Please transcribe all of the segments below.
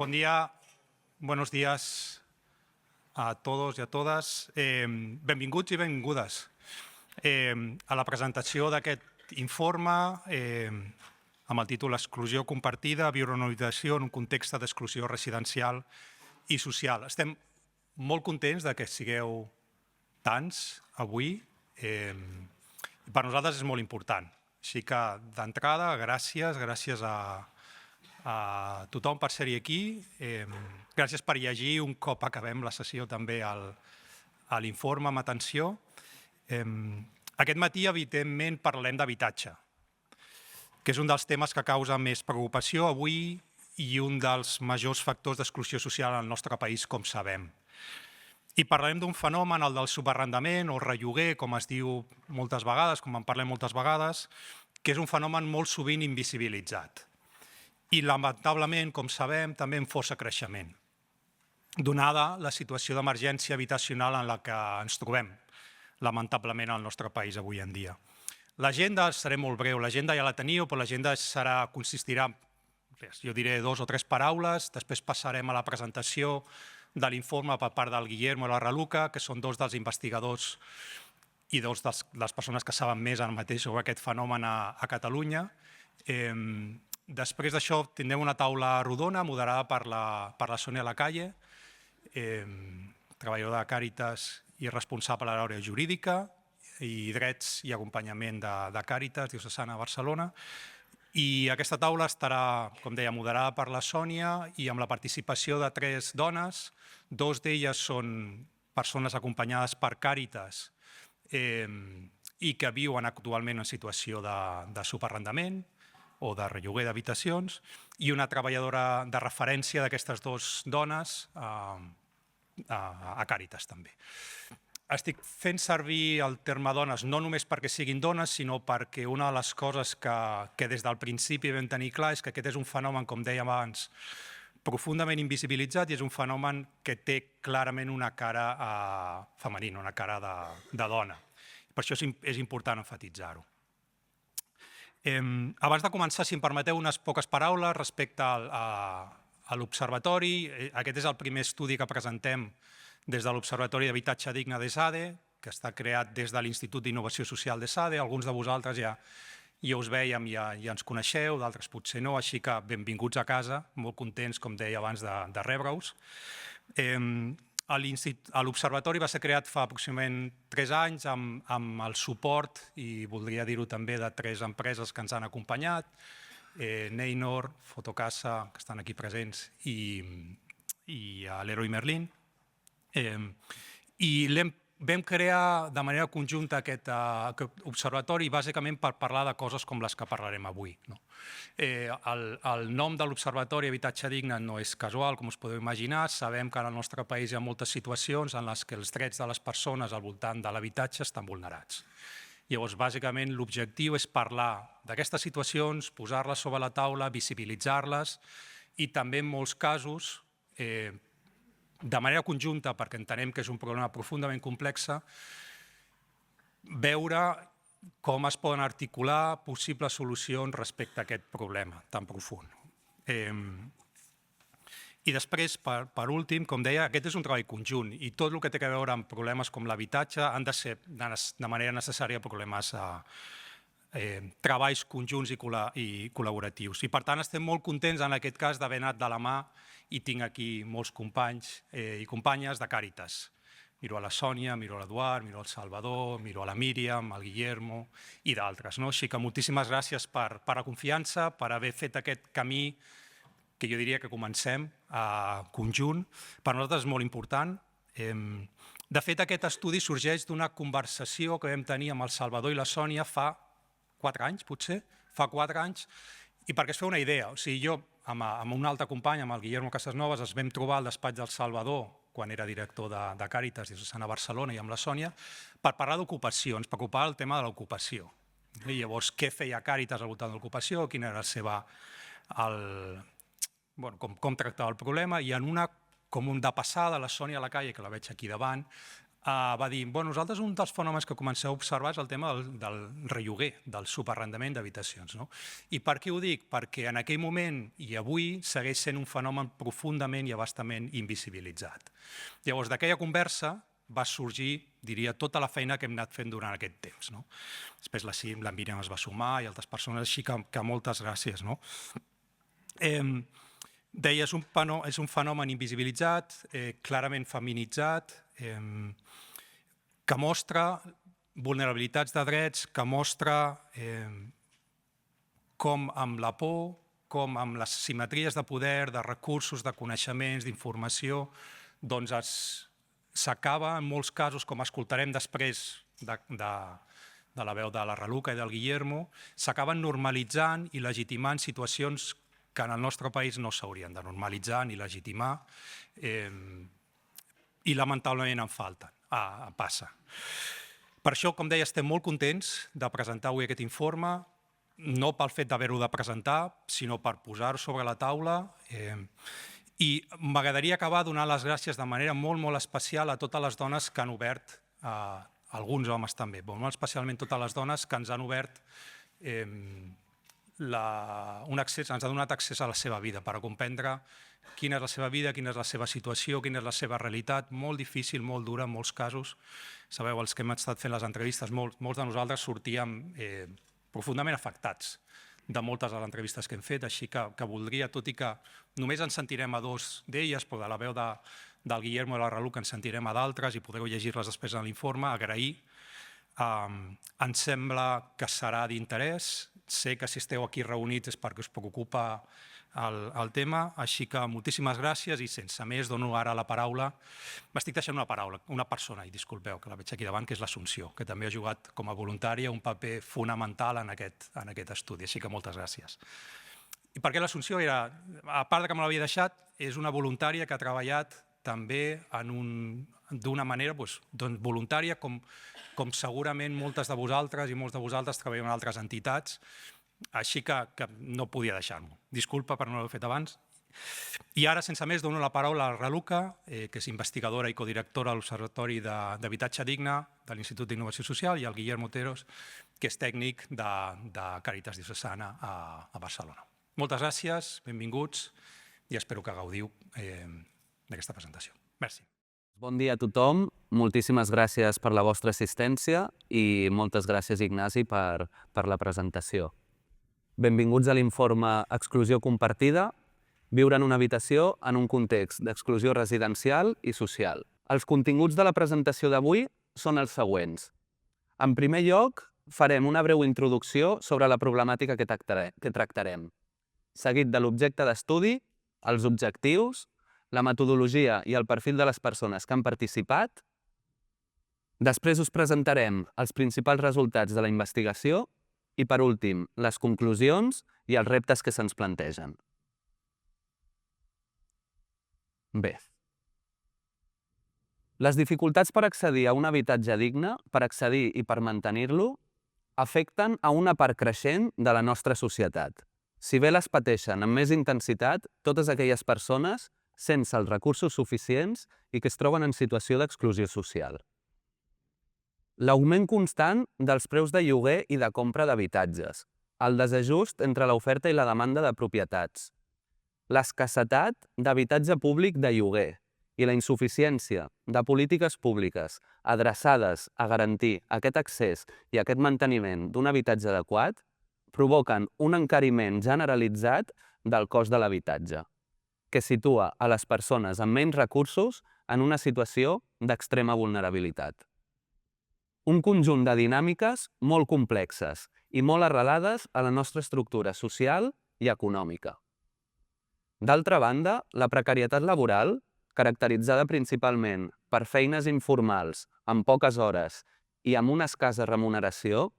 Buen día, buenos días a todos i a totes. Benvinguts i benvingudes a la presentació d'aquest informe amb el títol Exclusió compartida, viure una habitació en un context d'exclusió residencial i social. Estem molt contents que sigueu tants avui. Per nosaltres és molt important. Així que, d'entrada, gràcies a tothom per ser-hi aquí. Gràcies per llegir un cop acabem la sessió també l'informe amb atenció. Aquest matí, evidentment, parlem d'habitatge, que és un dels temes que causa més preocupació avui i un dels majors factors d'exclusió social al nostre país, com sabem. I parlarem d'un fenomen, el del subarrendament o relloguer, com es diu moltes vegades, com en parlem moltes vegades, que és un fenomen molt sovint invisibilitzat. I, lamentablement, com sabem, també en força creixement, donada la situació d'emergència habitacional en la que ens trobem, lamentablement, al nostre país avui en dia. L'agenda, seré molt breu, l'agenda ja la teniu, però l'agenda consistirà, jo diré 2 o 3 paraules, després passarem a la presentació de l'informe per part del Guillermo i la Raluca, que són 2 dels investigadors i 2 de les persones que saben més ara mateix sobre aquest fenomen a Catalunya. Després d'això tindrem una taula rodona moderada per la Sònia Lacalle, treballadora de Càritas i responsable de l'àrea jurídica i drets i acompanyament de Càritas diocesana de Barcelona. I aquesta taula estarà, com deia, moderada per la Sònia i amb la participació de 3 dones. 2 d'elles són persones acompanyades per Càritas i que viuen actualment en situació de subarrendament o de relloguer d'habitacions, i una treballadora de referència d'aquestes 2 dones a Càritas també. Estic fent servir el terme dones no només perquè siguin dones, sinó perquè una de les coses que des del principi vam tenir clar és que aquest és un fenomen, com dèiem abans, profundament invisibilitzat i és un fenomen que té clarament una cara femenina, una cara de dona. Per això és important emfatitzar-ho. Abans de començar, si em permeteu, unes poques paraules respecte a l'Observatori. Aquest és el primer estudi que presentem des de l'Observatori d'Habitatge Digne d'ESADE, que està creat des de l'Institut d'Innovació Social d'ESADE. Alguns de vosaltres ja us vèiem i ja ens coneixeu, d'altres potser no, així que benvinguts a casa, molt contents, com deia abans, de rebre-us. L'Observatori va ser creat fa aproximadament 3 anys amb el suport, i voldria dir-ho també, de 3 empreses que ens han acompanyat, Neynor, Fotocasa, que estan aquí presents, i Leroy Merlin. I vam crear de manera conjunta aquest observatori bàsicament per parlar de coses com les que parlarem avui. El nom de l'Observatori Habitatge Digne no és casual, com us podeu imaginar. Sabem que en el nostre país hi ha moltes situacions en les que els drets de les persones al voltant de l'habitatge estan vulnerats. Llavors, bàsicament, l'objectiu és parlar d'aquestes situacions, posar-les sobre la taula, visibilitzar-les i també, en molts casos, de manera conjunta, perquè entenem que és un problema profundament complex, veure com es poden articular possibles solucions respecte a aquest problema tan profund. I després, per últim, com deia, aquest és un treball conjunt i tot el que té a veure amb problemes com l'habitatge han de ser de manera necessària problemes treballs conjunts i col·laboratius. I per tant estem molt contents en aquest cas d'haver anat de la mà i tinc aquí molts companys i companyes de Càritas. Miro a la Sònia, miro a l'Eduard, miro al Salvador, miro a la Míriam, al Guillermo i d'altres. Així que moltíssimes gràcies per la confiança, per haver fet aquest camí que jo diria que comencem conjunt. Per nosaltres és molt important. De fet, aquest estudi sorgeix d'una conversació que vam tenir amb el Salvador i la Sònia fa 4 anys, potser, fa 4 anys, i perquè es feu una idea. O sigui, jo amb un altre company, amb el Guillermo Casasnovas, ens vam trobar al despatx del Salvador, quan era director de Càritas diocesana a Barcelona, i amb la Sònia, per parlar d'ocupació. Ens preocupava el tema de l'ocupació. I llavors, què feia Càritas al voltant de l'ocupació, quina era la seva... com tractava el problema, i en una, com un de passada, la Sònia Lacalle, que la veig aquí davant, va dir, bueno, nosaltres un dels fenòmens que comenceu a observar és el tema del relloguer, del subarrendament d'habitacions. No? I per què ho dic? Perquè en aquell moment i avui segueix sent un fenomen profundament i abastament invisibilitzat. Llavors, d'aquella conversa va sorgir, diria, tota la feina que hem anat fent durant aquest temps. No? Després la Míriam es va sumar i altres persones, així que moltes gràcies. No? Deia, és un fenomen invisibilitzat, clarament feminitzat, que mostra vulnerabilitats de drets, que mostra com amb la por, com amb les simetries de poder, de recursos, de coneixements, d'informació, doncs s'acaba, en molts casos, com escoltarem després de la veu de la Raluca i del Guillermo, s'acaben normalitzant i legitimant situacions que en el nostre país no s'haurien de normalitzar ni legitimar i lamentablement en falten, passa. Per això, com deia, estem molt contents de presentar avui aquest informe, no pel fet d'haver-ho de presentar, sinó per posar-ho sobre la taula. I m'agradaria acabar donant les gràcies de manera molt, molt especial a totes les dones que han obert, alguns homes també, molt especialment totes les dones que ens han obert ens ha donat accés a la seva vida per comprendre quina és la seva vida, quina és la seva situació, quina és la seva realitat, molt difícil, molt dura en molts casos. Sabeu, els que hem estat fent les entrevistes, molts de nosaltres sortíem profundament afectats de moltes de les entrevistes que hem fet, així que voldria, tot i que només ens sentirem a dos d'elles, però de la veu del Guillermo i la Raluca ens sentirem a d'altres i podreu llegir-les després en l'informe, agrair. Ens sembla que serà d'interès. Sé que si esteu aquí reunits és perquè us preocupa el tema, així que moltíssimes gràcies i sense més dono ara la paraula. M'estic deixant una persona, i disculpeu que la veig aquí davant, que és l'Assumpció, que també ha jugat com a voluntària un paper fonamental en aquest estudi, així que moltes gràcies. I per què l'Assumpció? A part que me l'havia deixat, és una voluntària que ha treballat també d'una manera voluntària, com segurament moltes de vosaltres i molts de vosaltres treballeu en altres entitats, així que no podia deixar-m'ho. Disculpa per no haver-ho fet abans. I ara, sense més, dono la paraula a la Raluca, que és investigadora i codirectora de l'Observatori d'Habitatge Digne de l'Institut d'Innovació Social, i el Guillermo Oteros, que és tècnic de Càritas Diocesana a Barcelona. Moltes gràcies, benvinguts, i espero que gaudiu d'aquesta presentació. Merci. Bon dia a tothom, moltíssimes gràcies per la vostra assistència i moltes gràcies, Ignasi, per la presentació. Benvinguts a l'informe Exclusió compartida, viure en una habitació en un context d'exclusió residencial i social. Els continguts de la presentació d'avui són els següents. En primer lloc, farem una breu introducció sobre la problemàtica que tractarem, seguit de l'objecte d'estudi, els objectius, la metodologia i el perfil de les persones que han participat. Després us presentarem els principals resultats de la investigació i, per últim, les conclusions i els reptes que se'ns plantegen. Bé. Les dificultats per accedir a un habitatge digne, per accedir i per mantenir-lo, afecten a una part creixent de la nostra societat. Si bé les pateixen amb més intensitat totes aquelles persones sense els recursos suficients i que es troben en situació d'exclusió social. L'augment constant dels preus de lloguer i de compra d'habitatges, el desajust entre l'oferta i la demanda de propietats, l'escassetat d'habitatge públic de lloguer i la insuficiència de polítiques públiques adreçades a garantir aquest accés i aquest manteniment d'un habitatge adequat provoquen un encariment generalitzat del cost de l'habitatge, que situa a les persones amb menys recursos en una situació d'extrema vulnerabilitat. Un conjunt de dinàmiques molt complexes i molt arrelades a la nostra estructura social i econòmica. D'altra banda, la precarietat laboral, caracteritzada principalment per feines informals, amb poques hores i amb una escassa remuneració,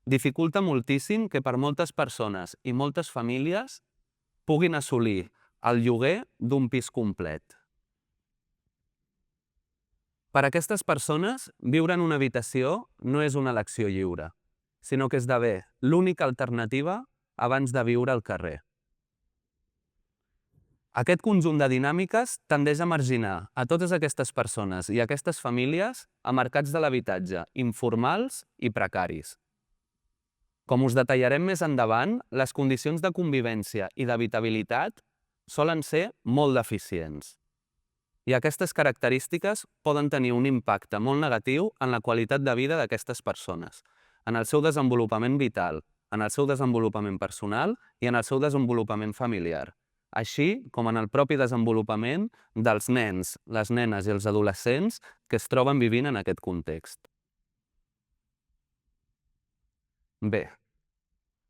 dificulta moltíssim que per moltes persones i moltes famílies puguin assolir el lloguer d'un pis complet. Per a aquestes persones, viure en una habitació no és una elecció lliure, sinó que esdevé l'única alternativa abans de viure al carrer. Aquest conjunt de dinàmiques tendeix a marginar a totes aquestes persones i aquestes famílies a mercats de l'habitatge informals i precaris. Com us detallarem més endavant, les condicions de convivència i d'habitabilitat solen ser molt deficients. I aquestes característiques poden tenir un impacte molt negatiu en la qualitat de vida d'aquestes persones, en el seu desenvolupament vital, en el seu desenvolupament personal i en el seu desenvolupament familiar, així com en el propi desenvolupament dels nens, les nenes i els adolescents que es troben vivint en aquest context. Bé,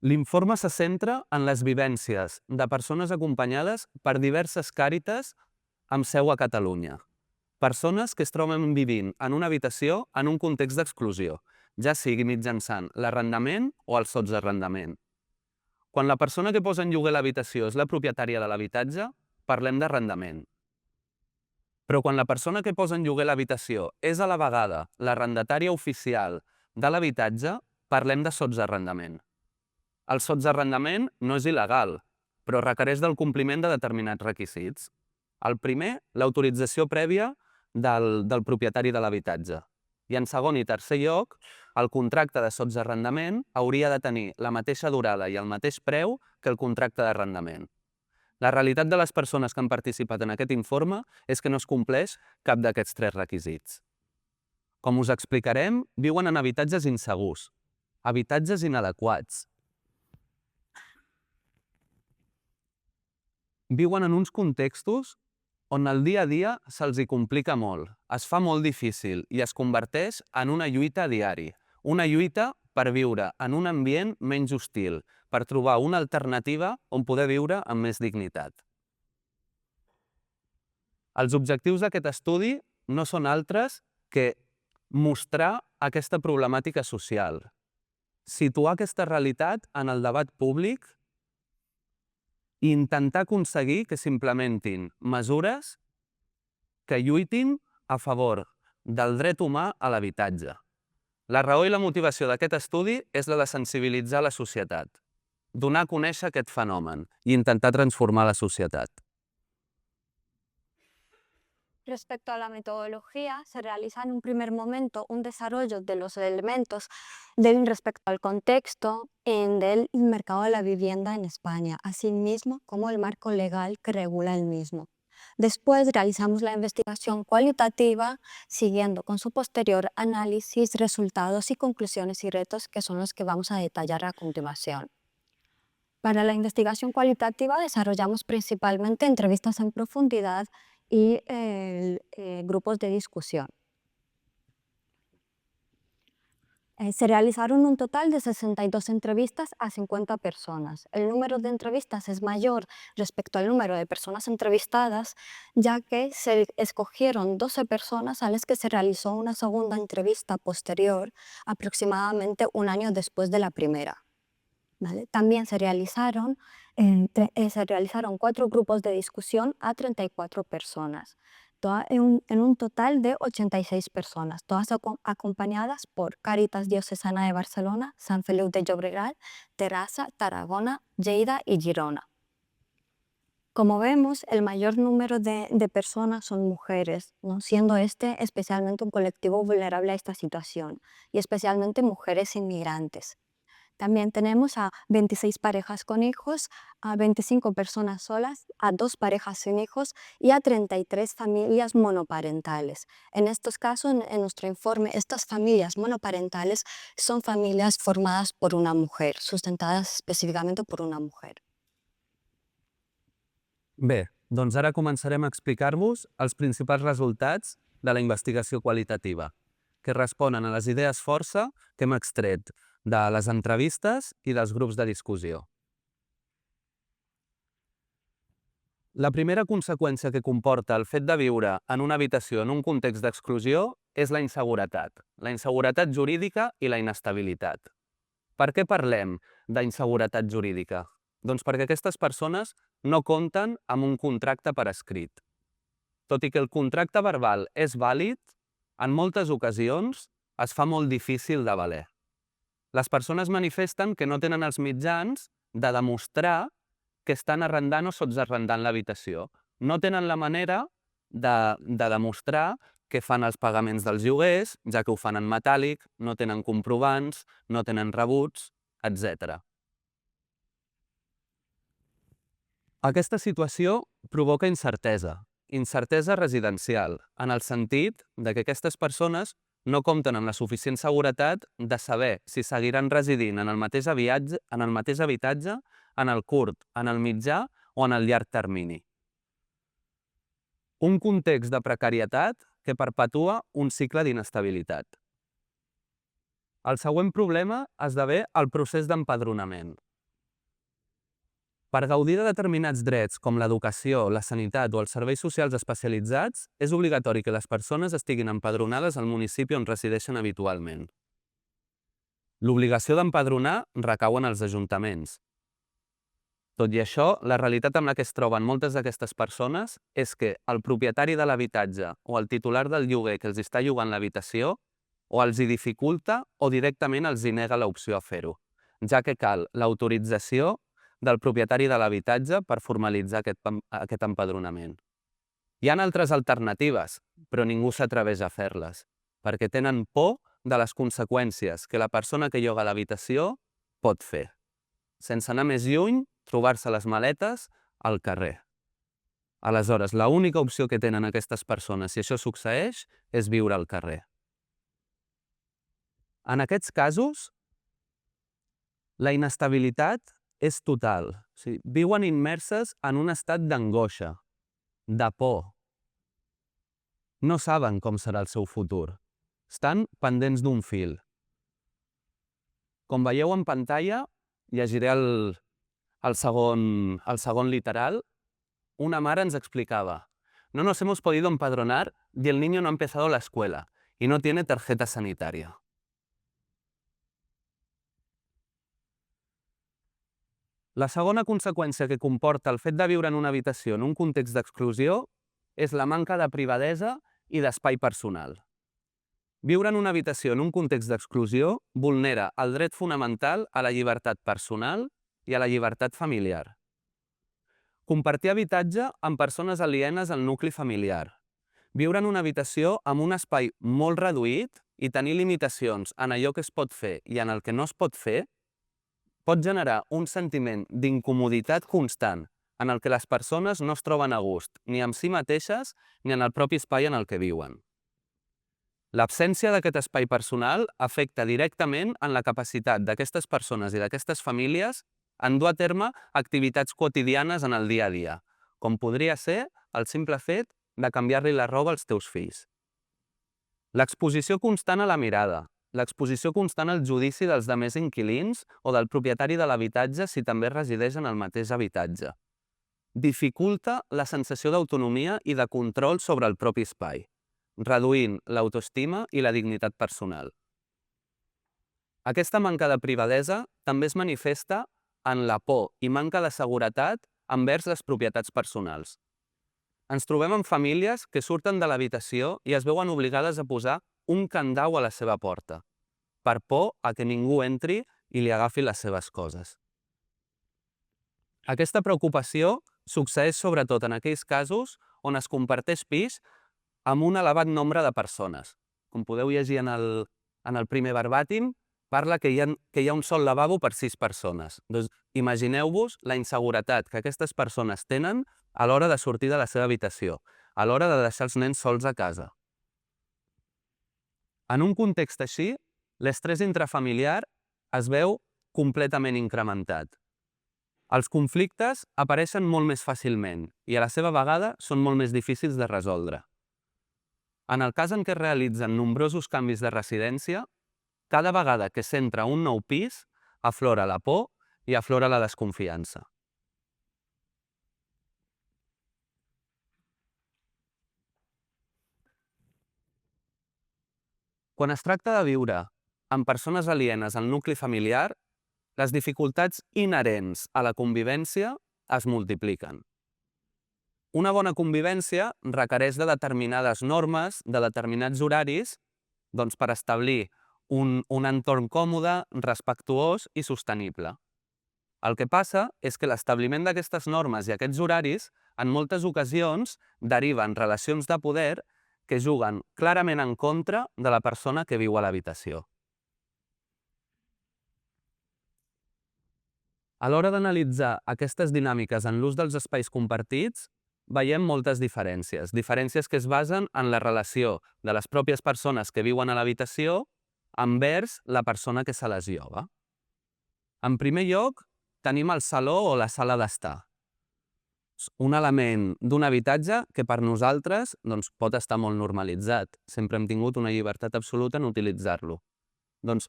l'informe se centra en les vivències de persones acompanyades per diverses càritas amb seu a Catalunya. Persones que es troben vivint en una habitació en un context d'exclusió, ja sigui mitjançant l'arrendament o el sotsarrendament. Quan la persona que posa en lloguer l'habitació és la propietària de l'habitatge, parlem d'arrendament. Però quan la persona que posa en lloguer l'habitació és a la vegada l'arrendatària oficial de l'habitatge, parlem de sotsarrendament. El sotsarrendament no és il·legal, però requereix del compliment de determinats requisits. El primer, l'autorització prèvia del propietari de l'habitatge. I en segon i tercer lloc, el contracte de sotsarrendament hauria de tenir la mateixa durada i el mateix preu que el contracte d'arrendament. La realitat de les persones que han participat en aquest informe és que no es compleix cap d'aquests tres requisits. Com us explicarem, viuen en habitatges insegurs, habitatges inadequats. Viuen en uns contextos on el dia a dia se'ls hi complica molt, es fa molt difícil i es converteix en una lluita a diari. Una lluita per viure en un ambient menys hostil, per trobar una alternativa on poder viure amb més dignitat. Els objectius d'aquest estudi no són altres que mostrar aquesta problemàtica social, situar aquesta realitat en el debat públic i intentar aconseguir que s'implementin mesures que lluitin a favor del dret humà a l'habitatge. La raó i la motivació d'aquest estudi és la de sensibilitzar la societat, donar a conèixer aquest fenomen i intentar transformar la societat. Respecto a la metodología, se realiza en un primer momento un desarrollo de los elementos respecto al contexto del mercado de la vivienda en España, así mismo como el marco legal que regula el mismo. Después realizamos la investigación cualitativa, siguiendo con su posterior análisis, resultados y conclusiones y retos que son los que vamos a detallar a continuación. Para la investigación cualitativa desarrollamos principalmente entrevistas en profundidad y grupos de discusión. Se realizaron un total de 62 entrevistas a 50 personas. El número de entrevistas es mayor respecto al número de personas entrevistadas, ya que se escogieron 12 personas a las que se realizó una segunda entrevista posterior, aproximadamente un año después de la primera. ¿Vale? También se realizaron 4 grupos de discusión a 34 personas, en un total de 86 personas, todas acompañadas por Càritas Diocesana de Barcelona, Sant Feliu de Llobregat, Terrassa, Tarragona, Lleida y Girona. Como vemos, el mayor número de personas son mujeres, ¿no? Siendo este especialmente un colectivo vulnerable a esta situación, y especialmente mujeres inmigrantes. También tenemos a 26 parejas con hijos, a 25 personas solas, a 2 parejas sin hijos y a 33 familias monoparentales. En estos casos, en nuestro informe, estas familias monoparentales son familias formadas por una mujer, sustentadas específicamente por una mujer. Bé, doncs ara començarem a explicar-vos els principals resultats de la investigació qualitativa, que responen a les idees força que hem extret de les entrevistes i dels grups de discussió. La primera conseqüència que comporta el fet de viure en una habitació en un context d'exclusió és la inseguretat jurídica i la inestabilitat. Per què parlem d'inseguretat jurídica? Doncs perquè aquestes persones no compten amb un contracte per escrit. Tot i que el contracte verbal és vàlid, en moltes ocasions es fa molt difícil de valer. Les persones manifesten que no tenen els mitjans de demostrar que estan arrendant o sotsarrendant l'habitació, no tenen la manera de demostrar que fan els pagaments dels lloguers, ja que ho fan en metàl·lic, no tenen comprovants, no tenen rebuts, etc. Aquesta situació provoca incertesa residencial, en el sentit que aquestes persones no compten amb la suficient seguretat de saber si seguiran residint en el mateix habitatge, en el curt, en el mitjà o en el llarg termini. Un context de precarietat que perpetua un cicle d'inestabilitat. El següent problema esdevé el procés d'empadronament. Per gaudir de determinats drets com l'educació, la sanitat o els serveis socials especialitzats, és obligatori que les persones estiguin empadronades al municipi on resideixen habitualment. L'obligació d'empadronar recau en els ajuntaments. Tot i això, la realitat amb la que es troben moltes d'aquestes persones és que el propietari de l'habitatge o el titular del lloguer que els està llogant l'habitació o els hi dificulta o directament els hi nega l'opció a fer-ho, ja que cal l'autorització del propietari de l'habitatge per formalitzar aquest empadronament. Hi ha altres alternatives, però ningú s'atreveix a fer-les, perquè tenen por de les conseqüències que la persona que lloga l'habitació pot fer. Sense anar més lluny, trobar-se les maletes al carrer. Aleshores, l'única opció que tenen aquestes persones, si això succeeix, és viure al carrer. En aquests casos, la inestabilitat és total. Viuen immerses en un estat d'angoixa, de por. No saben com serà el seu futur. Estan pendents d'un fil. Com veieu en pantalla, llegiré el segon literal. Una mare ens explicava: no nos hemos podido empadronar y el niño no ha empezado la escuela y no tiene tarjeta sanitaria. La segona conseqüència que comporta el fet de viure en una habitació en un context d'exclusió és la manca de privadesa i d'espai personal. Viure en una habitació en un context d'exclusió vulnera el dret fonamental a la llibertat personal i a la llibertat familiar. Compartir habitatge amb persones alienes al nucli familiar. Viure en una habitació amb un espai molt reduït i tenir limitacions en allò que es pot fer i en el que no es pot fer pot generar un sentiment d'incomoditat constant en el que les persones no es troben a gust ni amb si mateixes ni en el propi espai en el que viuen. L'absència d'aquest espai personal afecta directament en la capacitat d'aquestes persones i d'aquestes famílies en dur a terme activitats quotidianes en el dia a dia, com podria ser el simple fet de canviar-li la roba als teus fills. L'exposició constant a la mirada, l'exposició constant al judici dels demés inquilins o del propietari de l'habitatge si també resideix en el mateix habitatge. Dificulta la sensació d'autonomia i de control sobre el propi espai, reduint l'autoestima i la dignitat personal. Aquesta manca de privadesa també es manifesta en la por i manca de seguretat envers les propietats personals. Ens trobem amb famílies que surten de l'habitació i es veuen obligades a posar un candau a la seva porta, per por a que ningú entri i li agafi les seves coses. Aquesta preocupació succeeix sobretot en aquells casos on es comparteix pis amb un elevat nombre de persones. Com podeu llegir en el primer verbàtim, parla que hi ha un sol lavabo per 6 persones. Doncs imagineu-vos la inseguretat que aquestes persones tenen a l'hora de sortir de la seva habitació, a l'hora de deixar els nens sols a casa. En un context així, l'estrès intrafamiliar es veu completament incrementat. Els conflictes apareixen molt més fàcilment i a la seva vegada són molt més difícils de resoldre. En el cas en què es realitzen nombrosos canvis de residència, cada vegada que s'entra a un nou pis, aflora la por i aflora la desconfiança. Quan es tracta de viure amb persones alienes al nucli familiar, les dificultats inherents a la convivència es multipliquen. Una bona convivència requereix de determinades normes, de determinats horaris, per establir un entorn còmode, respectuós i sostenible. El que passa és que l'establiment d'aquestes normes i aquests horaris en moltes ocasions deriven relacions de poder que juguen clarament en contra de la persona que viu a l'habitació. A l'hora d'analitzar aquestes dinàmiques en l'ús dels espais compartits, veiem moltes diferències. Diferències que es basen en la relació de les pròpies persones que viuen a l'habitació envers la persona que se les lloga. En primer lloc, tenim el saló o la sala d'estar. Un element d'un habitatge que per nosaltres pot estar molt normalitzat. Sempre hem tingut una llibertat absoluta en utilitzar-lo.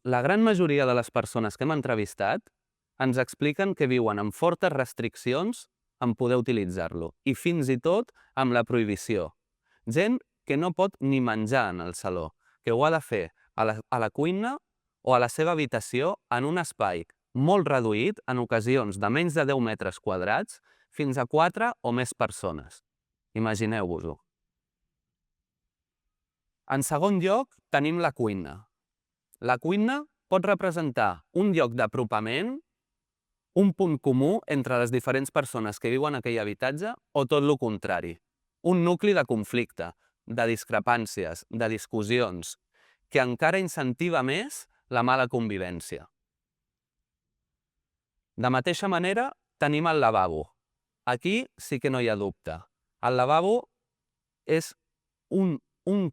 La gran majoria de les persones que hem entrevistat ens expliquen que viuen amb fortes restriccions en poder utilitzar-lo i fins i tot amb la prohibició. Gent que no pot ni menjar en el saló, que ho ha de fer a la cuina o a la seva habitació en un espai molt reduït, en ocasions de menys de 10 metres quadrats, fins a 4 o més persones. Imagineu-vos-ho. En segon lloc, tenim la cuina. La cuina pot representar un lloc d'apropament, un punt comú entre les diferents persones que viuen en aquell habitatge o tot el contrari. Un nucli de conflicte, de discrepàncies, de discussions, que encara incentiva més la mala convivència. De mateixa manera, tenim el lavabo. Aquí sí que no hi ha dubte. El lavabo és un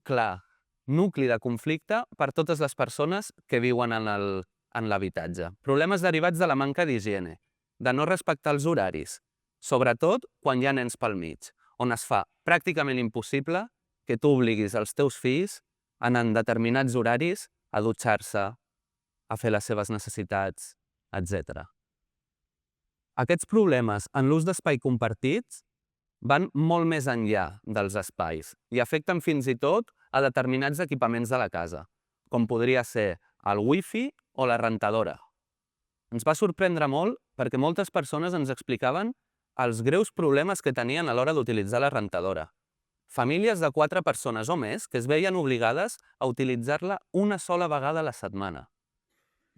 clar nucli de conflicte per totes les persones que viuen en l'habitatge. Problemes derivats de la manca d'higiene, de no respectar els horaris, sobretot quan hi ha nens pel mig, on es fa pràcticament impossible que tu obliguis els teus fills en determinats horaris a dutxar-se, a fer les seves necessitats, etc. Aquests problemes en l'ús d'espai compartits van molt més enllà dels espais i afecten fins i tot a determinats equipaments de la casa, com podria ser el wifi o la rentadora. Ens va sorprendre molt perquè moltes persones ens explicaven els greus problemes que tenien a l'hora d'utilitzar la rentadora. Famílies de 4 persones o més que es veien obligades a utilitzar-la una sola vegada a la setmana.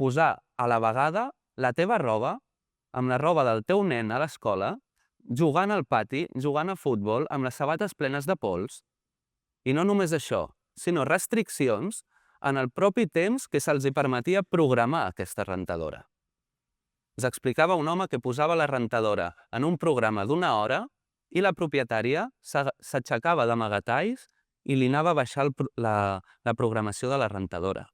Posar a la vegada la teva roba amb la roba del teu nen a l'escola, jugant al pati, jugant a futbol, amb les sabates plenes de pols. I no només això, sinó restriccions en el propi temps que se'ls permetia programar aquesta rentadora. Ens explicava un home que posava la rentadora en un programa d'1 hora i la propietària s'aixecava d'amagatalls i li anava a baixar la programació de la rentadora.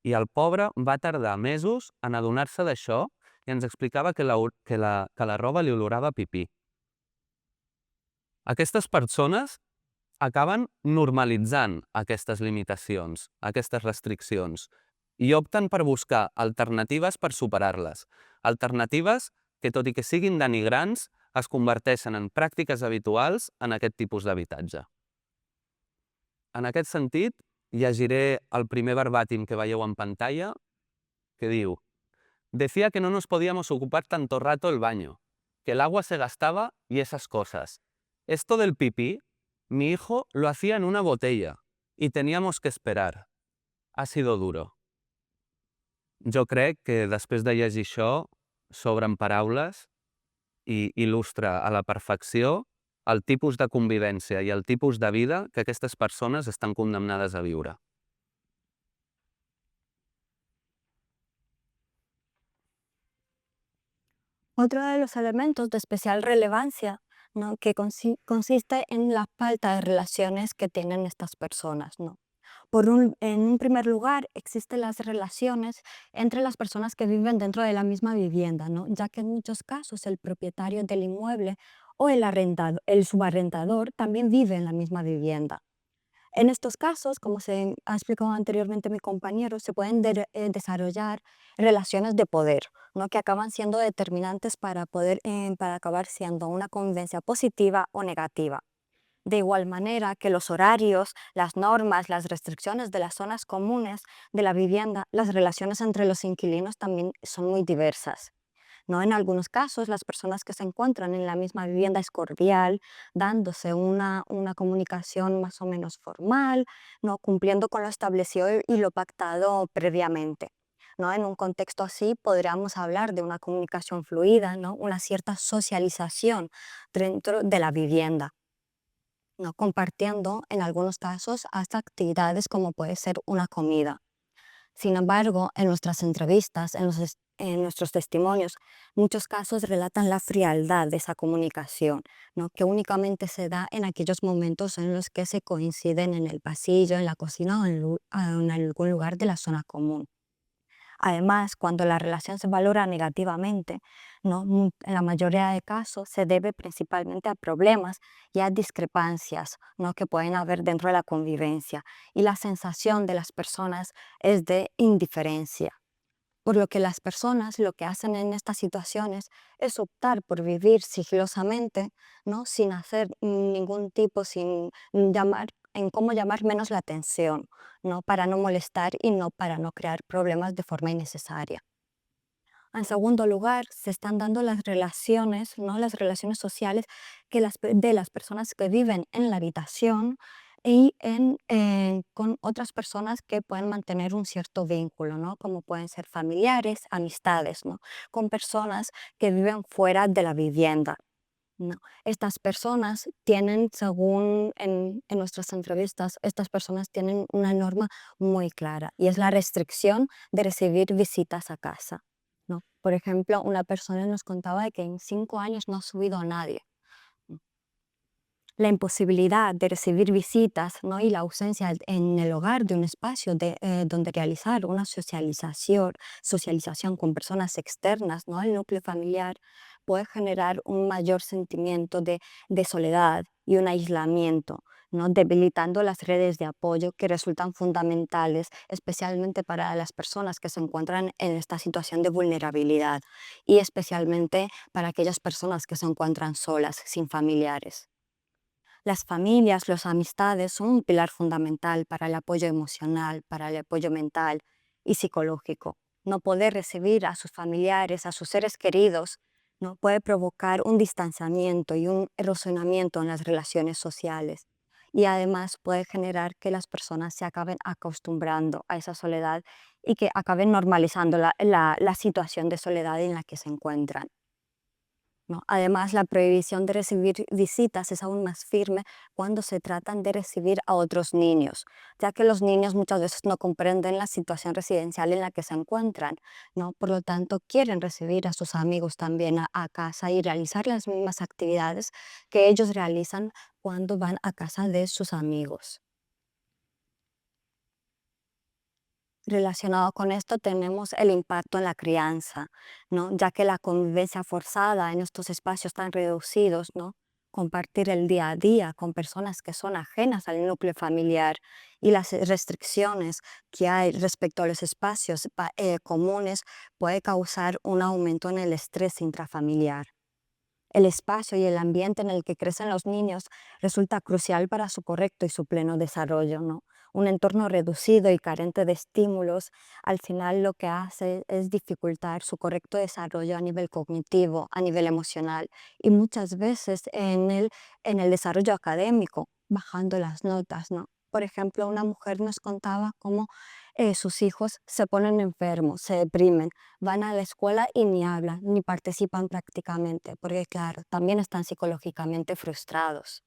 I el pobre va tardar mesos en adonar-se d'això i ens explicava que la roba li olorava a pipí. Aquestes persones acaben normalitzant aquestes limitacions, aquestes restriccions, i opten per buscar alternatives per superar-les. Alternatives que, tot i que siguin denigrants, es converteixen en pràctiques habituals en aquest tipus d'habitatge. En aquest sentit, llegiré el primer verbàtim que veieu en pantalla, que diu: decía que no nos podíamos ocupar tanto rato el baño, que el agua se gastaba y esas cosas. Esto del pipí, mi hijo lo hacía en una botella y teníamos que esperar. Ha sido duro. Jo crec que després de llegir això, s'obren paraules i il·lustra a la perfecció el tipus de convivència i el tipus de vida que aquestes persones estan condemnades a viure. Otro de los elementos de especial relevancia, ¿no? que consiste en la falta de relaciones que tienen estas personas, ¿no? En un primer lugar, existen las relaciones entre las personas que viven dentro de la misma vivienda, ¿no? Ya que en muchos casos el propietario del inmueble o el subarrendador también vive en la misma vivienda. En estos casos, como se ha explicado anteriormente mi compañero, se pueden desarrollar relaciones de poder, ¿no? que acaban siendo determinantes para acabar siendo una convivencia positiva o negativa. De igual manera que los horarios, las normas, las restricciones de las zonas comunes de la vivienda, las relaciones entre los inquilinos también son muy diversas, ¿no? En algunos casos, las personas que se encuentran en la misma vivienda es cordial, dándose una comunicación más o menos formal, ¿no? Cumpliendo con lo establecido y lo pactado previamente. ¿no? En un contexto así podríamos hablar de una comunicación fluida, ¿no? Una cierta socialización dentro de la vivienda, ¿no? Compartiendo en algunos casos hasta actividades como puede ser una comida. Sin embargo, en nuestras entrevistas, en nuestros testimonios, muchos casos relatan la frialdad de esa comunicación, ¿no? Que únicamente se da en aquellos momentos en los que se coinciden en el pasillo, en la cocina o en algún lugar de la zona común. Además, cuando la relación se valora negativamente, ¿no? En la mayoría de casos se debe principalmente a problemas y a discrepancias, ¿no? Que pueden haber dentro de la convivencia. Y la sensación de las personas es de indiferencia. Por lo que las personas lo que hacen en estas situaciones es optar por vivir sigilosamente, ¿no? Sin hacer ningún tipo, sin llamar, en cómo llamar menos la atención, ¿no? Para no molestar y no para no crear problemas de forma innecesaria. En segundo lugar, se están dando las relaciones, ¿no? Las relaciones sociales de las personas que viven en la habitación y con otras personas que pueden mantener un cierto vínculo, ¿no? Como pueden ser familiares, amistades, ¿no? Con personas que viven fuera de la vivienda, ¿no? Estas personas tienen, según en nuestras entrevistas, estas personas tienen una norma muy clara y es la restricción de recibir visitas a casa, ¿no? Por ejemplo, una persona nos contaba de que en 5 años no ha subido a nadie. La imposibilidad de recibir visitas, ¿no? Y la ausencia en el hogar de un espacio donde realizar una socialización con personas externas, ¿no? Al núcleo familiar puede generar un mayor sentimiento de soledad y un aislamiento, ¿no? Debilitando las redes de apoyo que resultan fundamentales, especialmente para las personas que se encuentran en esta situación de vulnerabilidad y especialmente para aquellas personas que se encuentran solas, sin familiares. Las familias, las amistades son un pilar fundamental para el apoyo emocional, para el apoyo mental y psicológico. No poder recibir a sus familiares, a sus seres queridos, ¿no? Puede provocar un distanciamiento y un erosionamiento en las relaciones sociales. Y además puede generar que las personas se acaben acostumbrando a esa soledad y que acaben normalizando la situación de soledad en la que se encuentran, ¿no? Además, la prohibición de recibir visitas es aún más firme cuando se tratan de recibir a otros niños, ya que los niños muchas veces no comprenden la situación residencial en la que se encuentran, ¿no? Por lo tanto, quieren recibir a sus amigos también a casa y realizar las mismas actividades que ellos realizan cuando van a casa de sus amigos. Relacionado con esto tenemos el impacto en la crianza, ¿no? Ya que la convivencia forzada en estos espacios tan reducidos, ¿no? Compartir el día a día con personas que son ajenas al núcleo familiar y las restricciones que hay respecto a los espacios comunes puede causar un aumento en el estrés intrafamiliar. El espacio y el ambiente en el que crecen los niños resulta crucial para su correcto y su pleno desarrollo, ¿no? Un entorno reducido y carente de estímulos, al final lo que hace es dificultar su correcto desarrollo a nivel cognitivo, a nivel emocional y muchas veces en el desarrollo académico, bajando las notas, ¿no? Por ejemplo, una mujer nos contaba cómo sus hijos se ponen enfermos, se deprimen, van a la escuela y ni hablan, ni participan prácticamente, porque claro, también están psicológicamente frustrados.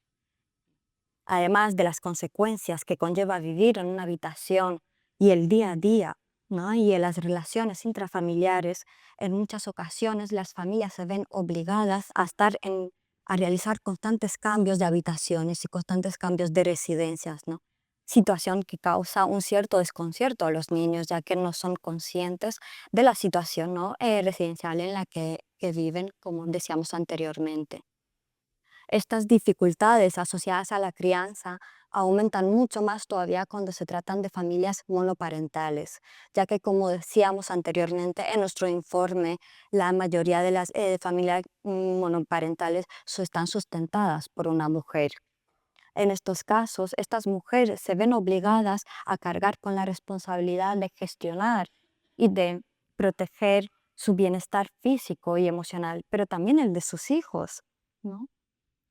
Además de las consecuencias que conlleva vivir en una habitación y el día a día, ¿no? Y en las relaciones intrafamiliares, en muchas ocasiones las familias se ven obligadas a realizar constantes cambios de habitaciones y constantes cambios de residencias, ¿no? Situación que causa un cierto desconcierto a los niños, ya que no son conscientes de la situación, ¿no? Residencial en la que viven, como decíamos anteriormente. Estas dificultades asociadas a la crianza aumentan mucho más todavía cuando se tratan de familias monoparentales, ya que como decíamos anteriormente en nuestro informe, la mayoría de las familias monoparentales están sustentadas por una mujer. En estos casos, estas mujeres se ven obligadas a cargar con la responsabilidad de gestionar y de proteger su bienestar físico y emocional, pero también el de sus hijos, ¿no?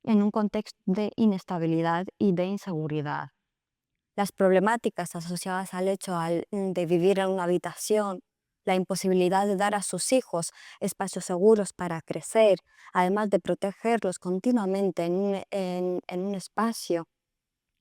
En un contexto de inestabilidad y de inseguridad. Las problemáticas asociadas al hecho de vivir en una habitación la imposibilidad de dar a sus hijos espacios seguros para crecer, además de protegerlos continuamente en un espacio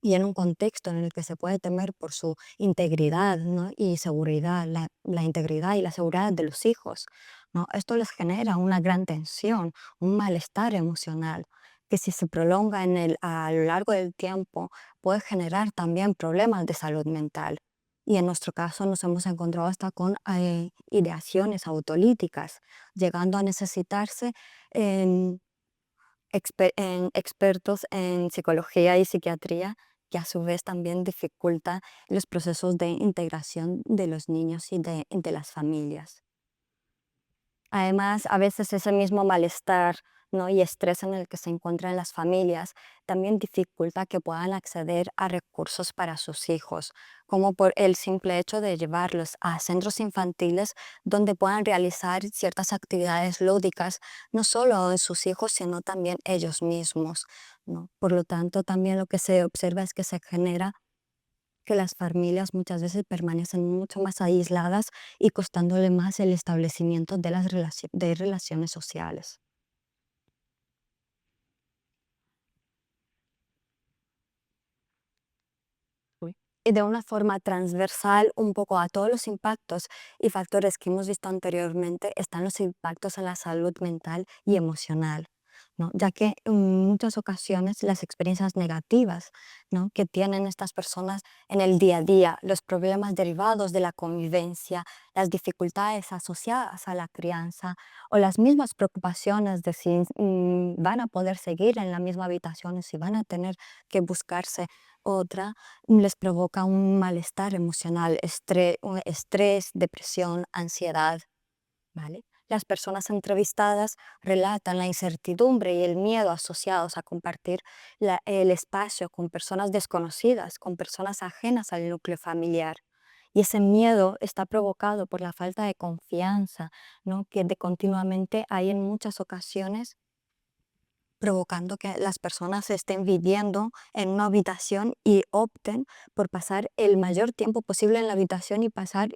y en un contexto en el que se puede temer por su integridad, ¿no? Y seguridad, la integridad y la seguridad de los hijos, ¿no? Esto les genera una gran tensión, un malestar emocional, que si se prolonga a lo largo del tiempo puede generar también problemas de salud mental. Y en nuestro caso nos hemos encontrado hasta con ideaciones autolíticas, llegando a necesitarse en en expertos en psicología y psiquiatría, que a su vez también dificulta los procesos de integración de los niños y de las familias. Además, a veces ese mismo malestar, ¿no? y estrés en el que se encuentran las familias también dificulta que puedan acceder a recursos para sus hijos, como por el simple hecho de llevarlos a centros infantiles donde puedan realizar ciertas actividades lúdicas, no solo en sus hijos, sino también ellos mismos, ¿no? Por lo tanto, también lo que se observa es que se genera que las familias muchas veces permanecen mucho más aisladas y costándole más el establecimiento de de relaciones sociales. Uy. Y de una forma transversal, un poco a todos los impactos y factores que hemos visto anteriormente, están los impactos en la salud mental y emocional, ¿no? Ya que en muchas ocasiones las experiencias negativas, ¿no? que tienen estas personas en el día a día, los problemas derivados de la convivencia, las dificultades asociadas a la crianza o las mismas preocupaciones de si van a poder seguir en la misma habitación o si van a tener que buscarse otra, les provoca un malestar emocional, estrés, depresión, ansiedad, ¿vale? Las personas entrevistadas relatan la incertidumbre y el miedo asociados a compartir el espacio con personas desconocidas, con personas ajenas al núcleo familiar. Y ese miedo está provocado por la falta de confianza, ¿no? que continuamente hay en muchas ocasiones, provocando que las personas estén viviendo en una habitación y opten por pasar el mayor tiempo posible en la habitación y pasar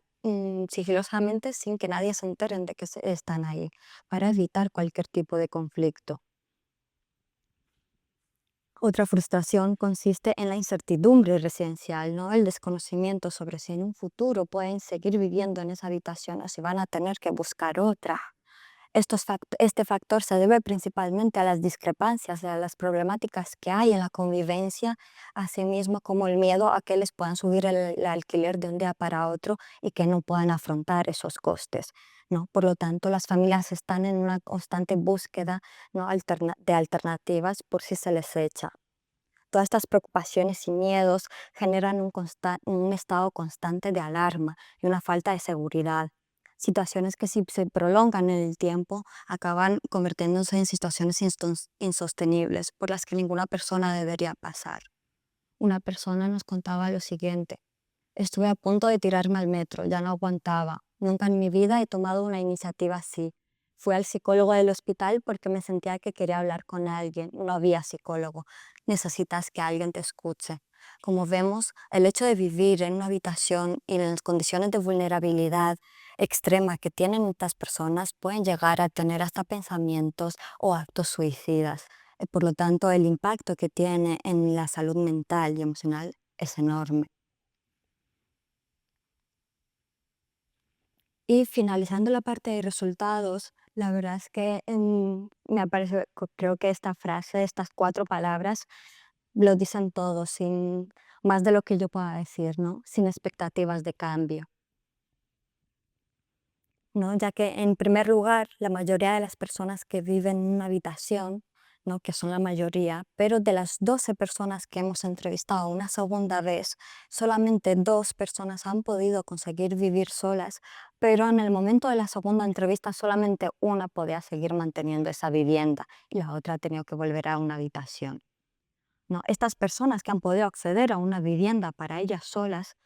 sigilosamente sin que nadie se entere de que están ahí, para evitar cualquier tipo de conflicto. Otra frustración consiste en la incertidumbre residencial, ¿no? El desconocimiento sobre si en un futuro pueden seguir viviendo en esa habitación o si van a tener que buscar otra. Este factor se debe principalmente a las discrepancias, a las problemáticas que hay en la convivencia, asimismo como el miedo a que les puedan subir el alquiler de un día para otro y que no puedan afrontar esos costes, ¿no? Por lo tanto, las familias están en una constante búsqueda, ¿no? de alternativas por si se les echa. Todas estas preocupaciones y miedos generan un estado constante de alarma y una falta de seguridad. Situaciones que si se prolongan en el tiempo acaban convirtiéndose en situaciones insostenibles por las que ninguna persona debería pasar. Una persona nos contaba lo siguiente: estuve a punto de tirarme al metro, ya no aguantaba. Nunca en mi vida he tomado una iniciativa así. Fui al psicólogo del hospital porque me sentía que quería hablar con alguien. No había psicólogo. Necesitas que alguien te escuche. Como vemos, el hecho de vivir en una habitación y en las condiciones de vulnerabilidad extrema que tienen estas personas pueden llegar a tener hasta pensamientos o actos suicidas. Por lo tanto, el impacto que tiene en la salud mental y emocional es enorme. Y finalizando la parte de resultados, la verdad es que creo que esta frase, estas 4 palabras, lo dicen todo, sin más de lo que yo pueda decir, ¿no? Sin expectativas de cambio, ¿no? Ya que en primer lugar, la mayoría de las personas que viven en una habitación, ¿no? que son la mayoría, pero de las 12 personas que hemos entrevistado una segunda vez, solamente 2 personas han podido conseguir vivir solas, pero en el momento de la segunda entrevista solamente una podía seguir manteniendo esa vivienda y la otra ha tenido que volver a una habitación, ¿no? Estas personas que han podido acceder a una vivienda para ellas solas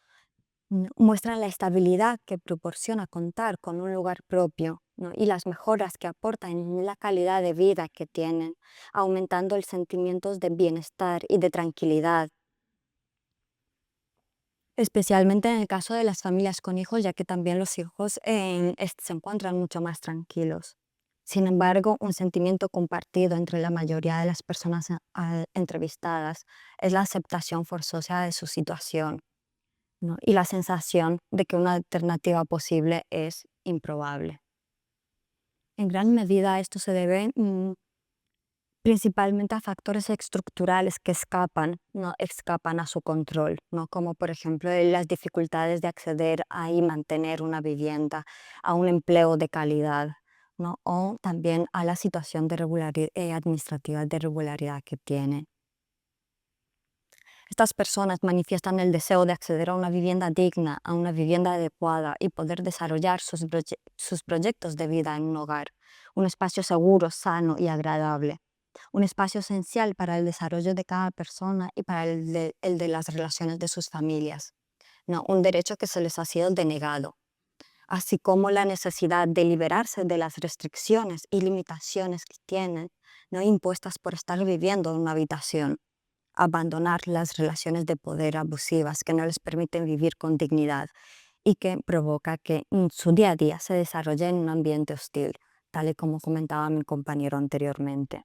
muestran la estabilidad que proporciona contar con un lugar propio, ¿no? y las mejoras que aportan en la calidad de vida que tienen, aumentando el sentimiento de bienestar y de tranquilidad. especialmente en el caso de las familias con hijos, ya que también los hijos se encuentran mucho más tranquilos. Sin embargo, un sentimiento compartido entre la mayoría de las personas entrevistadas es la aceptación forzosa de su situación, ¿no? Y la sensación de que una alternativa posible es improbable. En gran medida esto se debe principalmente a factores estructurales que no escapan a su control, ¿no? Como por ejemplo las dificultades de acceder a y mantener una vivienda, a un empleo de calidad, ¿no? O también a la situación de administrativa de regularidad que tienen. Estas personas manifiestan el deseo de acceder a una vivienda digna, a una vivienda adecuada y poder desarrollar sus proyectos de vida en un hogar, un espacio seguro, sano y agradable. Un espacio esencial para el desarrollo de cada persona y para el de las relaciones de sus familias, ¿no? Un derecho que se les ha sido denegado, así como la necesidad de liberarse de las restricciones y limitaciones que tienen, ¿no? Impuestas por estar viviendo en una habitación, abandonar las relaciones de poder abusivas que no les permiten vivir con dignidad y que provoca que su día a día se desarrolle en un ambiente hostil, tal y como comentaba mi compañero anteriormente.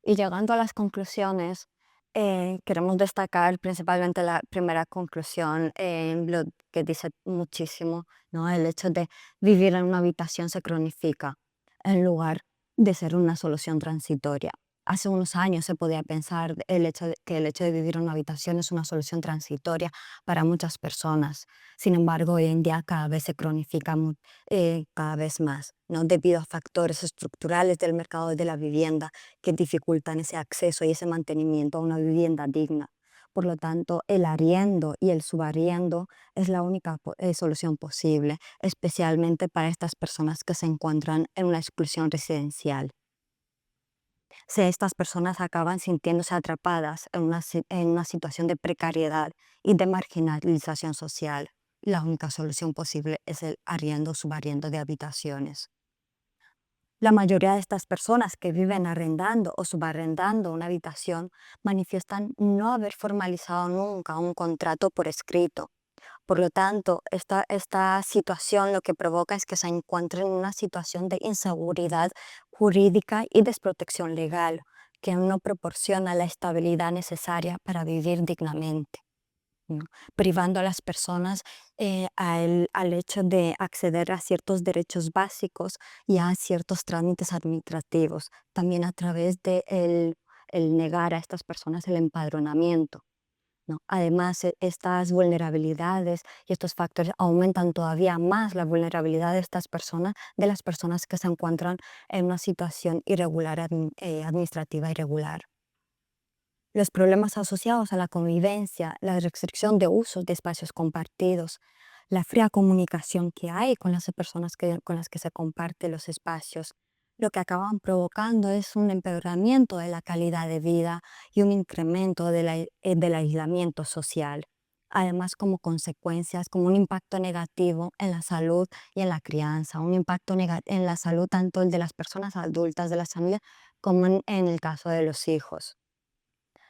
Y llegando a las conclusiones, queremos destacar principalmente la primera conclusión, lo que dice muchísimo, ¿no? El hecho de vivir en una habitación se cronifica en lugar de ser una solución transitoria. Hace unos años se podía pensar que el hecho de vivir en una habitación es una solución transitoria para muchas personas. Sin embargo, hoy en día cada vez se cronifica cada vez más, ¿no? Debido a factores estructurales del mercado de la vivienda que dificultan ese acceso y ese mantenimiento a una vivienda digna. Por lo tanto, el arriendo y el subarriendo es la única solución posible, especialmente para estas personas que se encuentran en una exclusión residencial. Si estas personas acaban sintiéndose atrapadas en una situación de precariedad y de marginalización social, la única solución posible es el arriendo o subarriendo de habitaciones. La mayoría de estas personas que viven arrendando o subarrendando una habitación manifiestan no haber formalizado nunca un contrato por escrito. Por lo tanto, esta situación lo que provoca es que se encuentren en una situación de inseguridad jurídica y desprotección legal, que no proporciona la estabilidad necesaria para vivir dignamente, ¿no? Privando a las personas al hecho de acceder a ciertos derechos básicos y a ciertos trámites administrativos, también a través de el negar a estas personas el empadronamiento, ¿no? Además, estas vulnerabilidades y estos factores aumentan todavía más la vulnerabilidad de estas personas, de las personas que se encuentran en una situación irregular, administrativa irregular. Los problemas asociados a la convivencia, la restricción de usos de espacios compartidos, la fría comunicación que hay con las personas con las que se comparten los espacios, lo que acaban provocando es un empeoramiento de la calidad de vida y un incremento del aislamiento social. Además, como consecuencias, como un impacto negativo en la salud y en la crianza, un impacto en la salud tanto el de las personas adultas, de las familias, como en el caso de los hijos.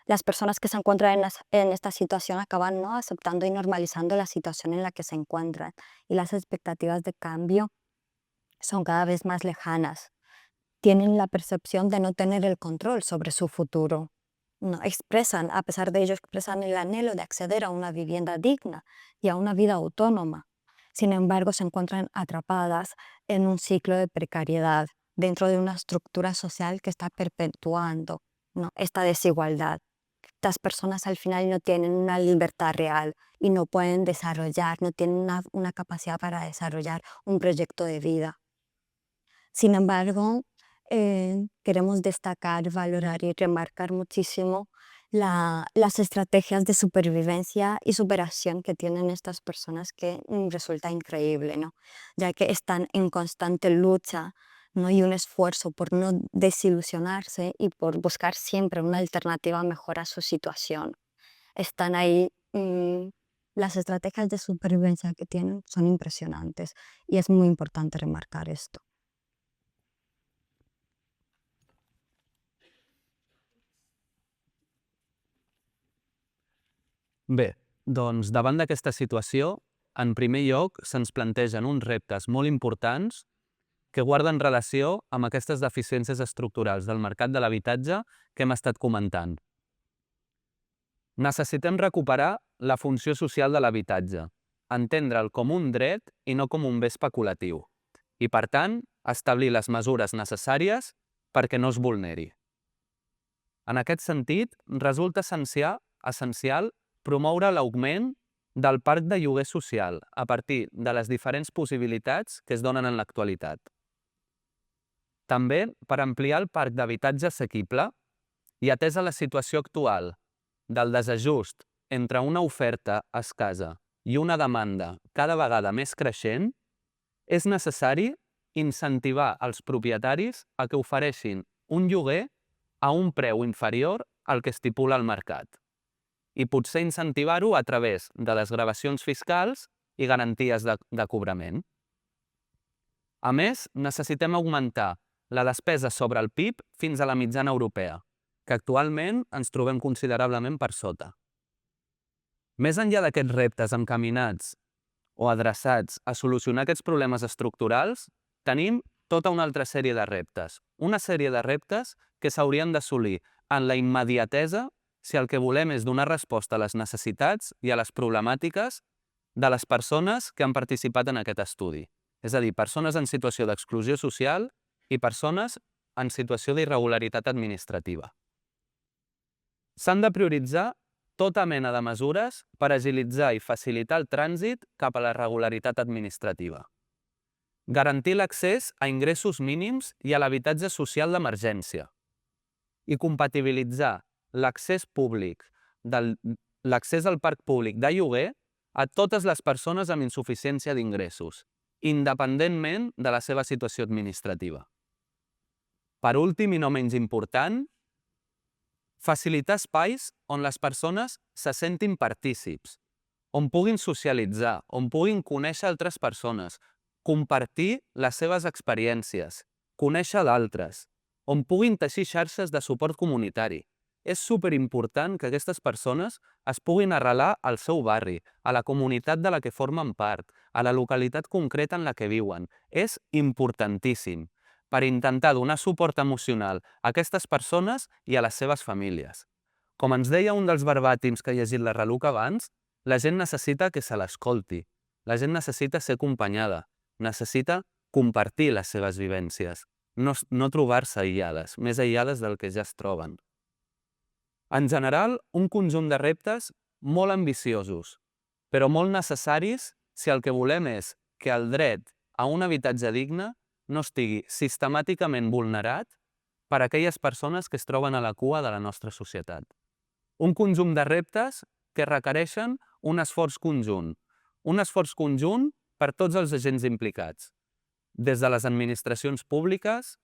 Las personas que se encuentran en esta situación acaban, ¿no?, aceptando y normalizando la situación en la que se encuentran, y las expectativas de cambio son cada vez más lejanas. Tienen la percepción de no tener el control sobre su futuro. No, a pesar de ello, expresan el anhelo de acceder a una vivienda digna y a una vida autónoma. Sin embargo, se encuentran atrapadas en un ciclo de precariedad dentro de una estructura social que está perpetuando, ¿no?, esta desigualdad. Estas personas al final no tienen una libertad real y no pueden desarrollar, no tienen una capacidad para desarrollar un proyecto de vida. Sin embargo, queremos destacar, valorar y remarcar muchísimo las estrategias de supervivencia y superación que tienen estas personas, que resulta increíble, ¿no? Ya que están en constante lucha, ¿no?, y un esfuerzo por no desilusionarse y por buscar siempre una alternativa mejor a su situación. Están ahí, las estrategias de supervivencia que tienen son impresionantes y es muy importante remarcar esto. Bé, doncs davant d'aquesta situació, en primer lloc se'ns plantegen uns reptes molt importants que guarden relació amb aquestes deficiències estructurals del mercat de l'habitatge que hem estat comentant. Necessitem recuperar la funció social de l'habitatge, entendre'l com un dret i no com un bé especulatiu, i per tant, establir les mesures necessàries perquè no es vulneri. En aquest sentit, resulta essencial promoure l'augment del parc de lloguer social a partir de les diferents possibilitats que es donen en l'actualitat. També per ampliar el parc d'habitatge assequible i atesa la situació actual del desajust entre una oferta escassa i una demanda cada vegada més creixent, és necessari incentivar els propietaris a que ofereixin un lloguer a un preu inferior al que estipula el mercat i potser incentivar-ho a través de desgravacions fiscals i garanties de cobrament. A més, necessitem augmentar la despesa sobre el PIB fins a la mitjana europea, que actualment ens trobem considerablement per sota. Més enllà d'aquests reptes encaminats o adreçats a solucionar aquests problemes estructurals, tenim tota una altra sèrie de reptes. Una sèrie de reptes que s'haurien d'assolir en la immediatesa si el que volem és donar resposta a les necessitats i a les problemàtiques de les persones que han participat en aquest estudi. És a dir, persones en situació d'exclusió social i persones en situació d'irregularitat administrativa. S'han de prioritzar tota mena de mesures per agilitzar i facilitar el trànsit cap a la regularitat administrativa. Garantir l'accés a ingressos mínims i a l'habitatge social d'emergència. I compatibilitzar l'accés al parc públic de lloguer a totes les persones amb insuficiència d'ingressos, independentment de la seva situació administrativa. Per últim, i no menys important, facilitar espais on les persones se sentin partícips, on puguin socialitzar, on puguin conèixer altres persones, compartir les seves experiències, conèixer d'altres, on puguin teixir xarxes de suport comunitari. És superimportant que aquestes persones es puguin arrelar al seu barri, a la comunitat de la que formen part, a la localitat concreta en la que viuen. És importantíssim per intentar donar suport emocional a aquestes persones i a les seves famílies. Com ens deia un dels verbàtims que ha llegit la Raluca abans, la gent necessita que se l'escolti, la gent necessita ser acompanyada, necessita compartir les seves vivències, no trobar-se aïllades, més aïllades del que ja es troben. En general, un conjunt de reptes molt ambiciosos, però molt necessaris si el que volem és que el dret a un habitatge digne no estigui sistemàticament vulnerat per aquelles persones que es troben a la cua de la nostra societat. Un conjunt de reptes que requereixen un esforç conjunt per tots els agents implicats, des de les administracions públiques,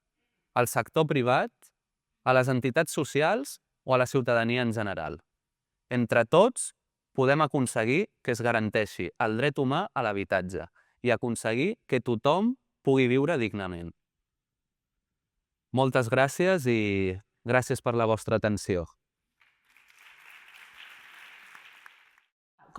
al sector privat, a les entitats socials o a la ciutadania en general. Entre tots, podem aconseguir que es garanteixi el dret humà a l'habitatge i aconseguir que tothom pugui viure dignament. Moltes gràcies i gràcies per la vostra atenció.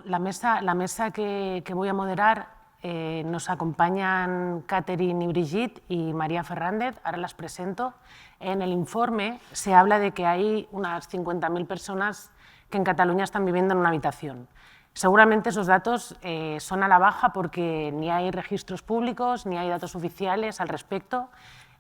La mesa que voy a moderar nos acompañan Catherine y Brigitte y María Fernández, ahora las presento. En el informe se habla de que hay unas 50.000 personas que en Cataluña están viviendo en una habitación. Seguramente esos datos son a la baja porque ni hay registros públicos ni hay datos oficiales al respecto.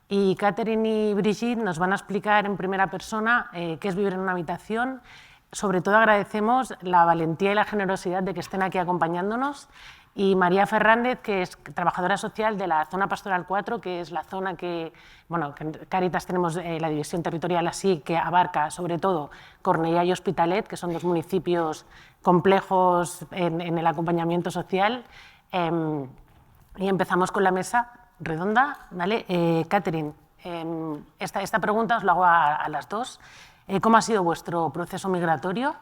Y Catherine y Brigitte nos van a explicar en primera persona qué es vivir en una habitación. Sobre todo agradecemos la valentía y la generosidad de que estén aquí acompañándonos. Y María Fernández, que es trabajadora social de la zona Pastoral 4, que es la zona que, bueno, que en Cáritas tenemos la división territorial así, que abarca sobre todo Cornellá y Hospitalet, que son dos municipios complejos en el acompañamiento social. Y empezamos con la mesa redonda. ¿Vale? Catherine, esta pregunta os la hago a las dos. ¿Cómo ha sido vuestro proceso migratorio?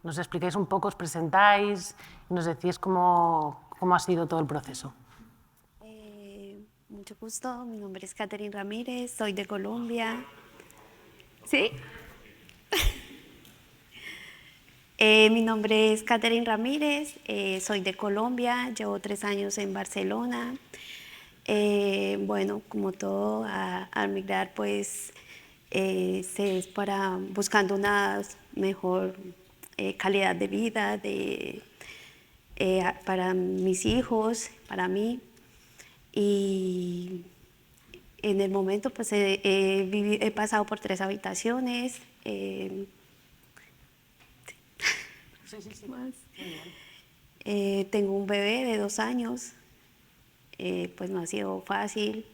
Nos explicáis un poco, os presentáis y nos decís cómo ha sido todo el proceso. Mucho gusto, mi nombre es Catherine Ramírez, soy de Colombia. ¿Sí? Mi nombre es Catherine Ramírez, soy de Colombia, llevo 3 años en Barcelona. Bueno, como todo, al migrar pues se es para buscando una mejor calidad de vida para mis hijos, para mí. Y en el momento pues he pasado por 3 habitaciones. Más. Tengo un bebé de 2 años, pues no ha sido fácil.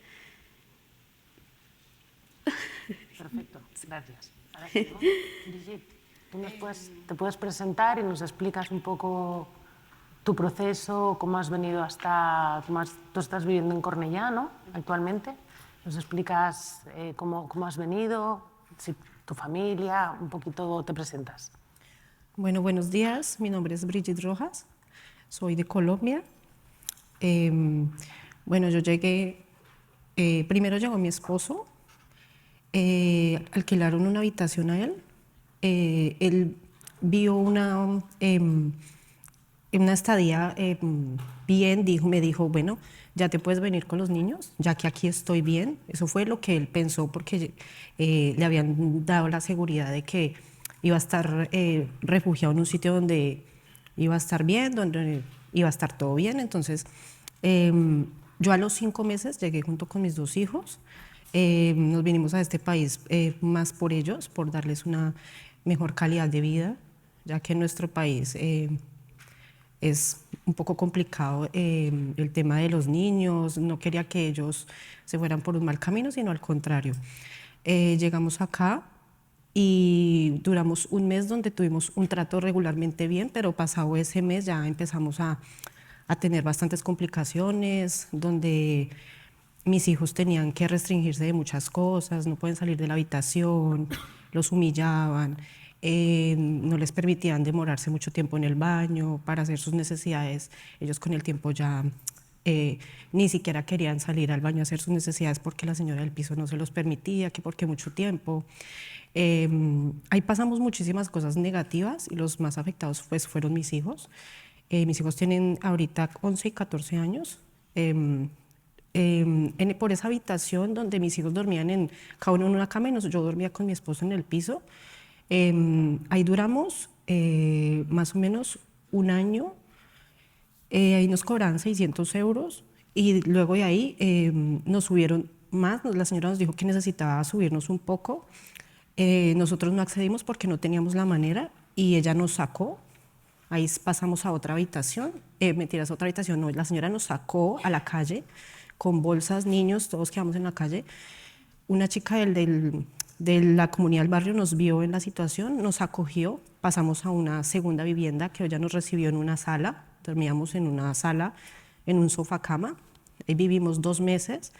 Perfecto, gracias. Ahora sí, ¿no? Brigitte, tú te puedes presentar y nos explicas un poco tu proceso, cómo has venido tú estás viviendo en Cornellá, ¿no? Actualmente. Nos explicas cómo has venido, tu familia, un poquito te presentas. Bueno, buenos días. Mi nombre es Brigitte Rojas. Soy de Colombia. Bueno, yo llegué, primero llegó mi esposo, alquilaron una habitación a él. Él vio una estadía bien, me dijo, bueno, ya te puedes venir con los niños, ya que aquí estoy bien. Eso fue lo que él pensó porque le habían dado la seguridad de que iba a estar refugiado en un sitio donde iba a estar bien, donde iba a estar todo bien. Entonces, yo a los 5 meses llegué junto con mis 2 hijos. Nos vinimos a este país más por ellos, por darles una mejor calidad de vida, ya que en nuestro país es un poco complicado el tema de los niños. No quería que ellos se fueran por un mal camino, sino al contrario. Llegamos acá y duramos un mes donde tuvimos un trato regularmente bien, pero pasado ese mes ya empezamos a tener bastantes complicaciones, donde mis hijos tenían que restringirse de muchas cosas, no pueden salir de la habitación, los humillaban, no les permitían demorarse mucho tiempo en el baño para hacer sus necesidades. Ellos con el tiempo ya ni siquiera querían salir al baño a hacer sus necesidades porque la señora del piso no se los permitía, que porque mucho tiempo. Ahí pasamos muchísimas cosas negativas y los más afectados pues, fueron mis hijos. Mis hijos tienen ahorita 11 y 14 años. Por esa habitación donde mis hijos dormían cada uno en una cama y yo dormía con mi esposo en el piso, ahí duramos más o menos un año. Ahí nos cobraban 600 euros y luego de ahí nos subieron más. La señora nos dijo que necesitaba subirnos un poco. Nosotros no accedimos porque no teníamos la manera y ella nos sacó. Ahí pasamos a otra habitación. Mentiras, otra habitación no. La señora nos sacó a la calle con bolsas, niños, todos quedamos en la calle. Una chica de la comunidad del barrio nos vio en la situación, nos acogió, pasamos a una segunda vivienda que ella nos recibió en una sala, dormíamos en una sala, en un sofá cama. Ahí vivimos 2 meses,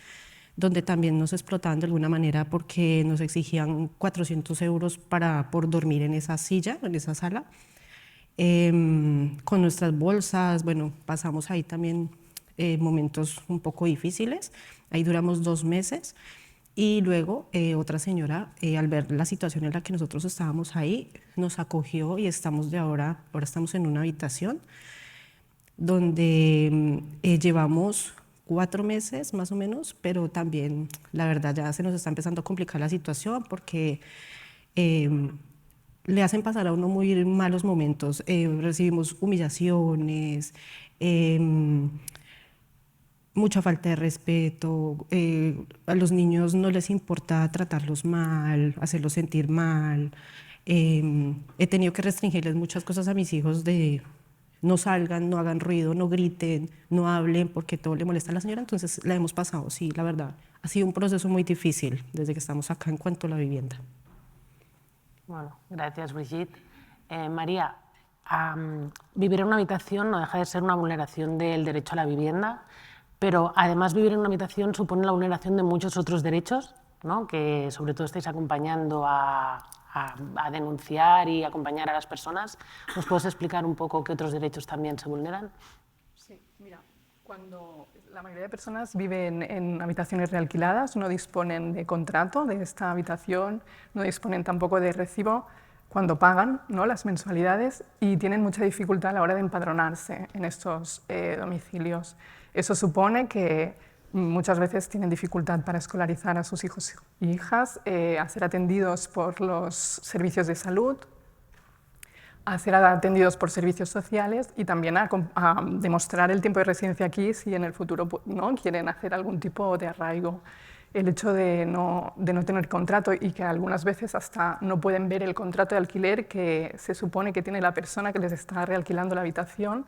donde también nos explotaban de alguna manera porque nos exigían 400 euros por dormir en esa silla, en esa sala. Con nuestras bolsas, bueno, pasamos ahí también momentos un poco difíciles. Ahí duramos 2 meses y luego otra señora, al ver la situación en la que nosotros estábamos ahí, nos acogió y ahora estamos en una habitación donde llevamos 4 meses más o menos, pero también la verdad ya se nos está empezando a complicar la situación porque le hacen pasar a uno muy malos momentos. Recibimos humillaciones, mucha falta de respeto, a los niños no les importa tratarlos mal, hacerlos sentir mal. He tenido que restringirles muchas cosas a mis hijos de no salgan, no hagan ruido, no griten, no hablen porque todo le molesta a la señora. Entonces la hemos pasado, sí, la verdad. Ha sido un proceso muy difícil desde que estamos acá en cuanto a la vivienda. Bueno, gracias, Brigitte. María, vivir en una habitación no deja de ser una vulneración del derecho a la vivienda, pero además vivir en una habitación supone la vulneración de muchos otros derechos, ¿no? Que sobre todo estáis acompañando a denunciar y acompañar a las personas. ¿Nos puedes explicar un poco qué otros derechos también se vulneran? Sí, mira, cuando la mayoría de personas viven en habitaciones realquiladas, no disponen de contrato de esta habitación, no disponen tampoco de recibo. cuando pagan, ¿no?, las mensualidades, y tienen mucha dificultad a la hora de empadronarse en estos domicilios. Eso supone que muchas veces tienen dificultad para escolarizar a sus hijos e hijas, a ser atendidos por los servicios de salud, a ser atendidos por servicios sociales y también a demostrar el tiempo de residencia aquí si en el futuro, ¿no?, quieren hacer algún tipo de arraigo. El hecho de no tener contrato y que algunas veces hasta no pueden ver el contrato de alquiler que se supone que tiene la persona que les está realquilando la habitación,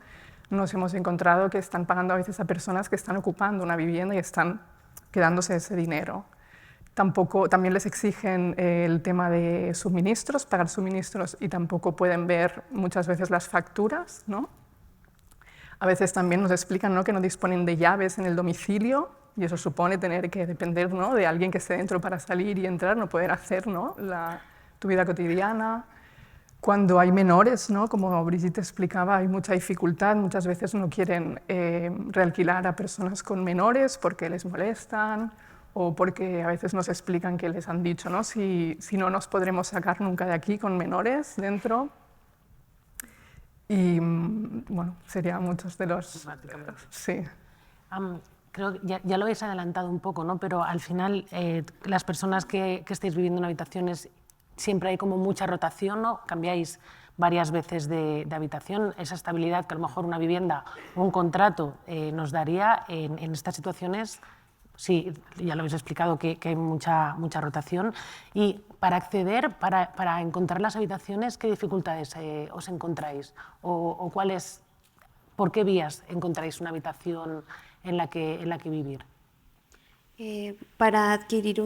nos hemos encontrado que están pagando a veces a personas que están ocupando una vivienda y están quedándose ese dinero. También les exigen el tema de suministros, pagar suministros, y tampoco pueden ver muchas veces las facturas, ¿no? A veces también nos explican, ¿no?, que no disponen de llaves en el domicilio, y eso supone tener que depender, ¿no?, de alguien que esté dentro para salir y entrar, no poder hacer, ¿no?, tu vida cotidiana. Cuando hay menores, ¿no?, como Brigitte explicaba, hay mucha dificultad, muchas veces no quieren realquilar a personas con menores porque les molestan, o porque a veces nos explican que les han dicho, ¿no?, si no nos podremos sacar nunca de aquí con menores dentro. Y bueno, serían muchos de los... Sí. Creo que ya lo habéis adelantado un poco, ¿no?, pero al final las personas que estáis viviendo en habitaciones, siempre hay como mucha rotación, ¿no?, cambiáis varias veces de habitación. Esa estabilidad que a lo mejor una vivienda o un contrato nos daría en estas situaciones. Sí, ya lo habéis explicado, que hay mucha rotación. Y para acceder, para encontrar las habitaciones, ¿qué dificultades os encontráis? ¿O cuáles, por qué vías encontráis una habitación en la que vivir? Para adquirir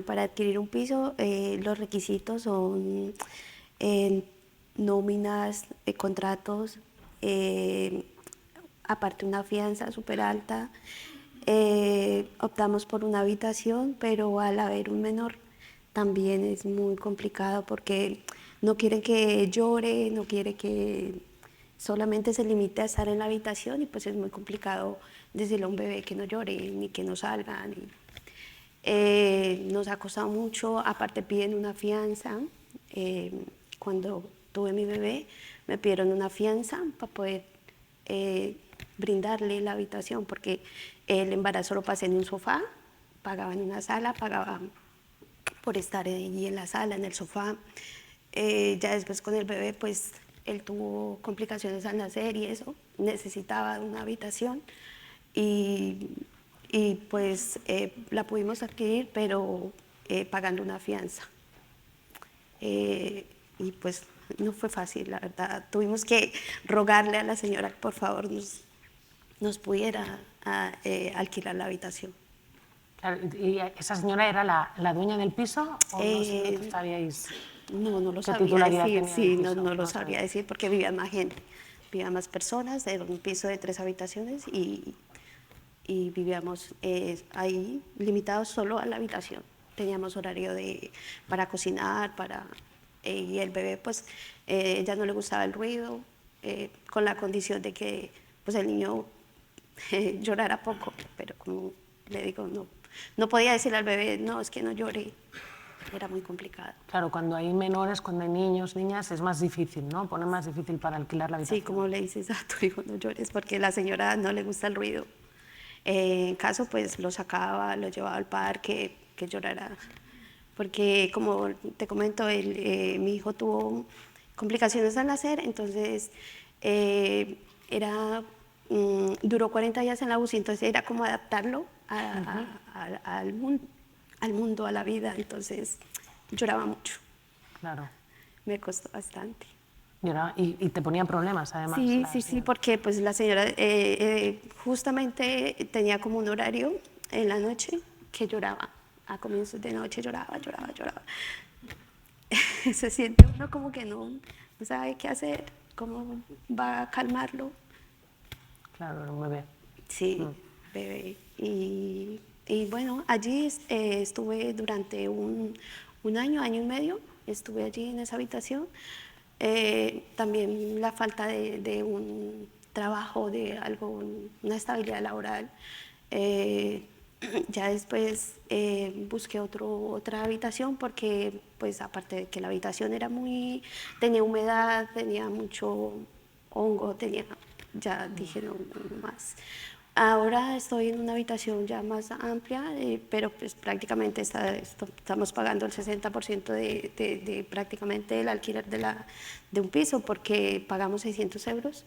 para adquirir un piso, los requisitos son nóminas, contratos, aparte una fianza súper alta. Optamos por una habitación, pero al haber un menor también es muy complicado porque no quieren que llore, no quiere que solamente se limite a estar en la habitación, y pues es muy complicado decirle a un bebé que no llore ni que no salga. Nos ha costado mucho, aparte piden una fianza. Cuando tuve mi bebé me pidieron una fianza para poder brindarle la habitación, porque el embarazo lo pasé en un sofá, pagaba en una sala, pagaba por estar allí en la sala, en el sofá. Ya después con el bebé, pues él tuvo complicaciones al nacer y eso, necesitaba una habitación, y pues la pudimos adquirir, pero pagando una fianza. Y pues no fue fácil, la verdad. Tuvimos que rogarle a la señora que por favor nos pudiera alquilar la habitación. Claro, ¿y esa señora era la dueña del piso o no sabíais? No lo ¿Qué sabía titularidad decir, tenía sí, el piso? no lo sabría decir porque vivía más gente, vivían más personas, era un piso de 3 habitaciones y vivíamos ahí limitados solo a la habitación. Teníamos horario para cocinar, y el bebé pues ya no le gustaba el ruido, con la condición de que pues el niño llorara poco, pero como le digo, no podía decirle al bebé, no, es que no llore. Era muy complicado. Claro, cuando hay menores, cuando hay niños, niñas, es más difícil, ¿no? Pone más difícil para alquilar la habitación. Sí, como le dices a tu hijo, no llores, porque a la señora no le gusta el ruido. En caso, pues lo sacaba, lo llevaba al parque, que llorara. Porque, como te comento, mi hijo tuvo complicaciones al nacer, entonces duró 40 días en la UCI, entonces era como adaptarlo al mundo, a la vida, entonces lloraba mucho. Claro. Me costó bastante. Lloraba y te ponía problemas, además. Sí, porque pues la señora justamente tenía como un horario en la noche que lloraba. A comienzos de noche lloraba. Se siente uno como que no sabe qué hacer, cómo va a calmarlo. Claro, era un bebé. Sí, bebé. Y bueno, allí estuve durante un año y medio, estuve allí en esa habitación. También la falta de un trabajo, de algo, una estabilidad laboral, Ya después busqué otra habitación porque, pues, aparte de que la habitación tenía humedad, tenía mucho hongo, ya dije no más. Ahora estoy en una habitación ya más amplia, pero pues prácticamente estamos pagando el 60% de prácticamente el alquiler de un piso, porque pagamos 600 euros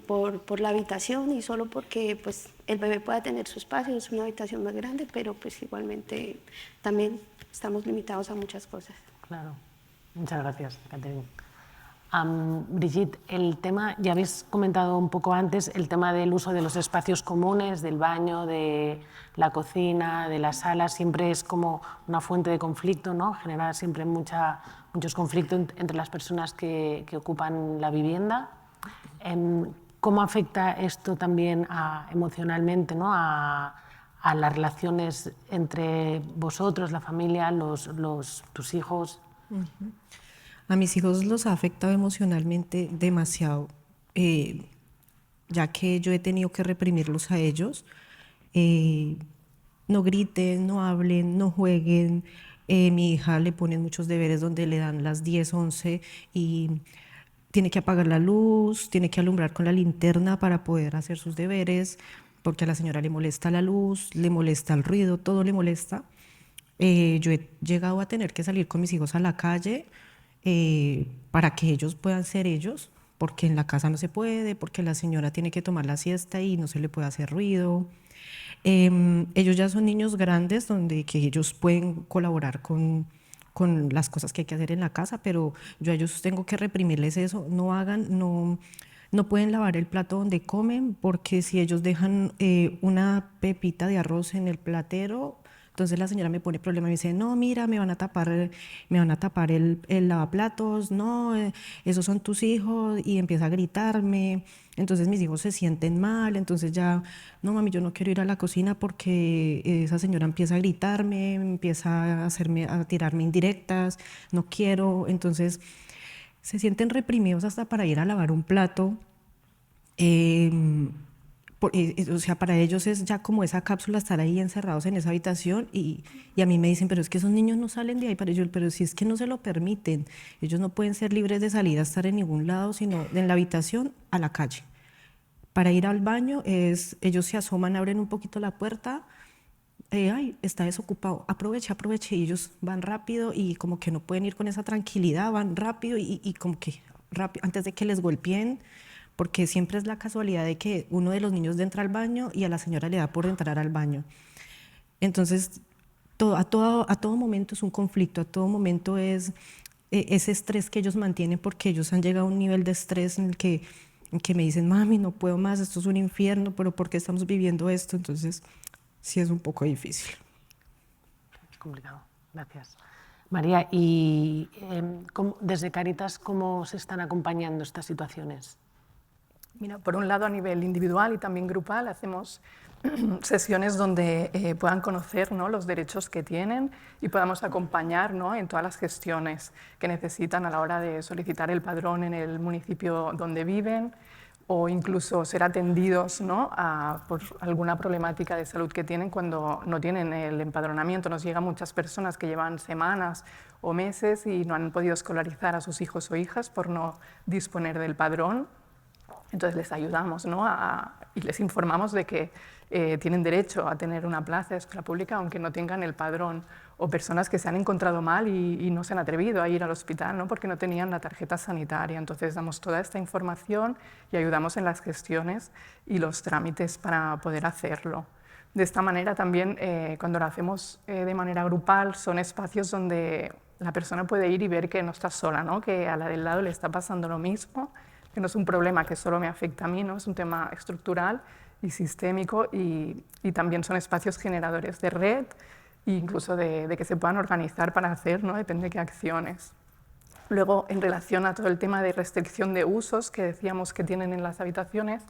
por la habitación, y solo porque pues el bebé pueda tener su espacio. Es una habitación más grande, pero pues igualmente también estamos limitados a muchas cosas. Claro. Muchas gracias, Catherine. Brigitte, el tema, ya habéis comentado un poco antes, el tema del uso de los espacios comunes, del baño, de la cocina, de la sala, siempre es como una fuente de conflicto, ¿no? Genera siempre muchos conflictos entre las personas que ocupan la vivienda. ¿Cómo afecta esto también emocionalmente, ¿no? a las relaciones entre vosotros, la familia, tus hijos? A mis hijos los ha afectado emocionalmente demasiado, ya que yo he tenido que reprimirlos a ellos. No griten, no hablen, no jueguen. Mi hija le ponen muchos deberes donde le dan las 10, 11 y tiene que apagar la luz, tiene que alumbrar con la linterna para poder hacer sus deberes, porque a la señora le molesta la luz, le molesta el ruido, todo le molesta. Yo he llegado a tener que salir con mis hijos a la calle para que ellos puedan ser ellos, porque en la casa no se puede, porque la señora tiene que tomar la siesta y no se le puede hacer ruido. Ellos ya son niños grandes donde que ellos pueden colaborar con las cosas que hay que hacer en la casa, pero yo a ellos tengo que reprimirles eso. No pueden lavar el plato donde comen, porque si ellos dejan una pepita de arroz en el platero, entonces la señora me pone problema y me dice, no, mira, me van a tapar el lavaplatos, no, esos son tus hijos, y empieza a gritarme. Entonces mis hijos se sienten mal, entonces ya, no, mami, yo no quiero ir a la cocina porque esa señora empieza a gritarme, empieza a tirarme indirectas, no quiero. Entonces se sienten reprimidos hasta para ir a lavar un plato. O sea, para ellos es ya como esa cápsula, estar ahí encerrados en esa habitación, y a mí me dicen, pero es que esos niños no salen de ahí. Para ellos, pero si es que no se lo permiten, ellos no pueden ser libres de salir a estar en ningún lado, sino en la habitación, a la calle. Para ir al baño, ellos se asoman, abren un poquito la puerta, ay, está desocupado, aproveche, y ellos van rápido, y como que no pueden ir con esa tranquilidad, van rápido y como que rápido, antes de que les golpeen, porque siempre es la casualidad de que uno de los niños entra al baño y a la señora le da por entrar al baño. Entonces, a todo momento es un conflicto, a todo momento es ese estrés que ellos mantienen, porque ellos han llegado a un nivel de estrés en el que me dicen, mami, no puedo más, esto es un infierno, pero ¿por qué estamos viviendo esto? Entonces, sí es un poco difícil. Es complicado, gracias. María, y desde Cáritas, ¿cómo se están acompañando estas situaciones? Mira, por un lado, a nivel individual y también grupal, hacemos sesiones donde puedan conocer, ¿no?, los derechos que tienen y podamos acompañar, ¿no?, en todas las gestiones que necesitan a la hora de solicitar el padrón en el municipio donde viven, o incluso ser atendidos, ¿no?, por alguna problemática de salud que tienen cuando no tienen el empadronamiento. Nos llegan muchas personas que llevan semanas o meses y no han podido escolarizar a sus hijos o hijas por no disponer del padrón. Entonces les ayudamos, ¿no?, y les informamos de que tienen derecho a tener una plaza de escuela pública aunque no tengan el padrón, o personas que se han encontrado mal y no se han atrevido a ir al hospital, ¿no?, porque no tenían la tarjeta sanitaria. Entonces damos toda esta información y ayudamos en las gestiones y los trámites para poder hacerlo. De esta manera también, cuando lo hacemos de manera grupal, son espacios donde la persona puede ir y ver que no está sola, ¿no?, que a la del lado le está pasando lo mismo, que no es un problema que solo me afecta a mí, ¿no?, es un tema estructural y sistémico, y también son espacios generadores de red e incluso de que se puedan organizar para hacer, ¿no?, depende de qué acciones. Luego, en relación a todo el tema de restricción de usos que decíamos que tienen en las habitaciones,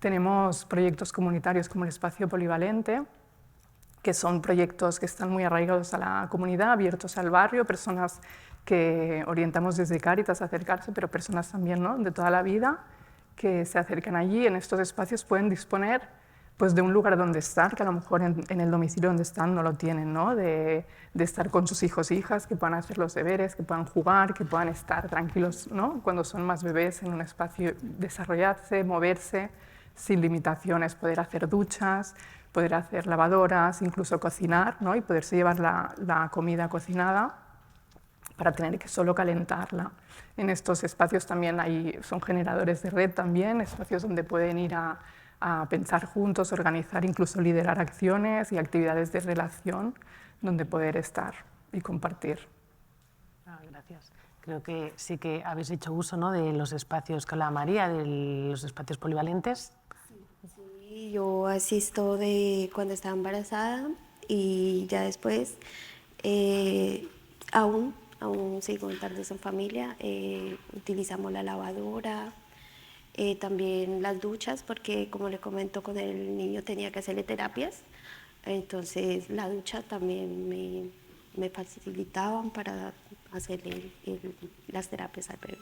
tenemos proyectos comunitarios como el Espacio Polivalente, que son proyectos que están muy arraigados a la comunidad, abiertos al barrio, personas que orientamos desde Cáritas a acercarse, pero personas también, ¿no?, de toda la vida que se acercan allí. En estos espacios pueden disponer pues de un lugar donde estar, que a lo mejor en el domicilio donde están no lo tienen, ¿no? De estar con sus hijos e hijas, que puedan hacer los deberes, que puedan jugar, que puedan estar tranquilos, ¿no? Cuando son más bebés, en un espacio, desarrollarse, moverse, sin limitaciones, poder hacer duchas, poder hacer lavadoras, incluso cocinar, ¿no? Y poderse llevar la comida cocinada para tener que solo calentarla. En estos espacios también son generadores de red también, espacios donde pueden ir a pensar juntos, organizar, incluso liderar acciones y actividades de relación donde poder estar y compartir. Gracias. Creo que sí que habéis hecho uso, ¿no?, de los espacios que hablaba María, de los espacios polivalentes. Sí, yo asisto de cuando estaba embarazada y ya después aún sigo en tardes en familia, utilizamos la lavadora, también las duchas, porque como le comento, con el niño tenía que hacerle terapias, entonces la ducha también me facilitaban para hacerle las terapias al bebé.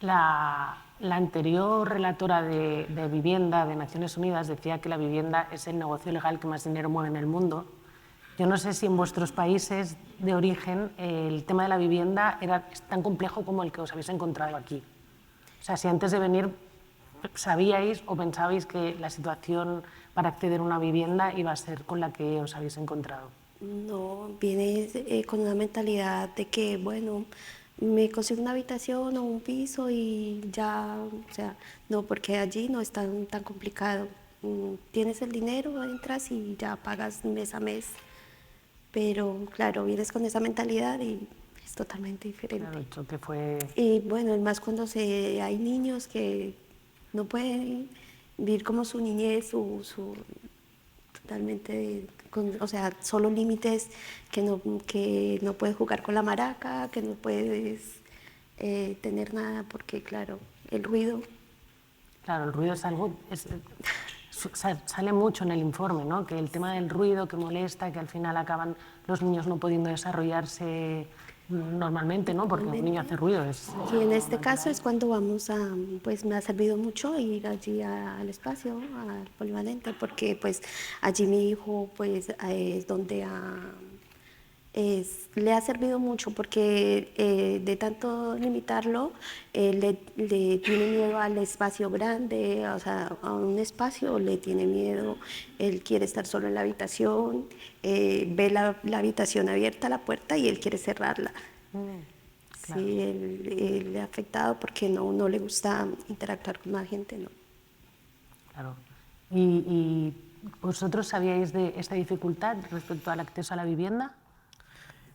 La anterior relatora de vivienda de Naciones Unidas decía que la vivienda es el negocio legal que más dinero mueve en el mundo. Yo no sé si en vuestros países de origen el tema de la vivienda era tan complejo como el que os habéis encontrado aquí. O sea, si antes de venir sabíais o pensabais que la situación para acceder a una vivienda iba a ser con la que os habéis encontrado. No, vienes con una mentalidad de que, bueno, me consigo una habitación o un piso y ya, o sea, no, porque allí no es tan complicado. Tienes el dinero, entras y ya pagas mes a mes. Pero claro, vienes con esa mentalidad y es totalmente diferente. Claro, esto que fue... Y bueno, más cuando hay niños que no pueden vivir como su niñez, totalmente, o sea, solo límites, que no puedes jugar con la maraca, que no puedes tener nada, porque claro, el ruido. Claro, el ruido es algo... sale mucho en el informe, ¿no?, que el tema del ruido que molesta, que al final acaban los niños no pudiendo desarrollarse normalmente, ¿no?, porque un niño hace ruido. Y en este caso es cuando pues me ha servido mucho ir allí al espacio, al polivalente, porque pues allí mi hijo pues es donde le ha servido mucho, porque de tanto limitarlo, le tiene miedo al espacio grande, o sea, a un espacio le tiene miedo, él quiere estar solo en la habitación, ve la habitación abierta, la puerta, y él quiere cerrarla. Claro. Sí, él le ha afectado porque no le gusta interactuar con más gente, ¿no? Claro. ¿Y vosotros sabíais de esta dificultad respecto al acceso a la vivienda?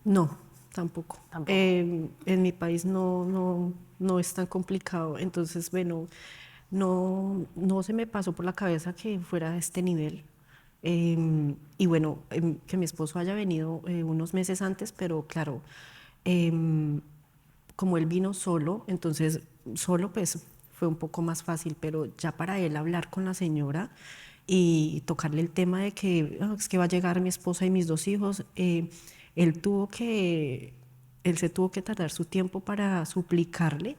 No, tampoco. Tampoco. En mi país no es tan complicado, entonces, bueno, no se me pasó por la cabeza que fuera a este nivel. Y bueno, que mi esposo haya venido unos meses antes, pero claro, como él vino solo, entonces solo pues fue un poco más fácil, pero ya para él hablar con la señora y tocarle el tema de que es que va a llegar mi esposa y mis 2 hijos, él se tuvo que tardar su tiempo para suplicarle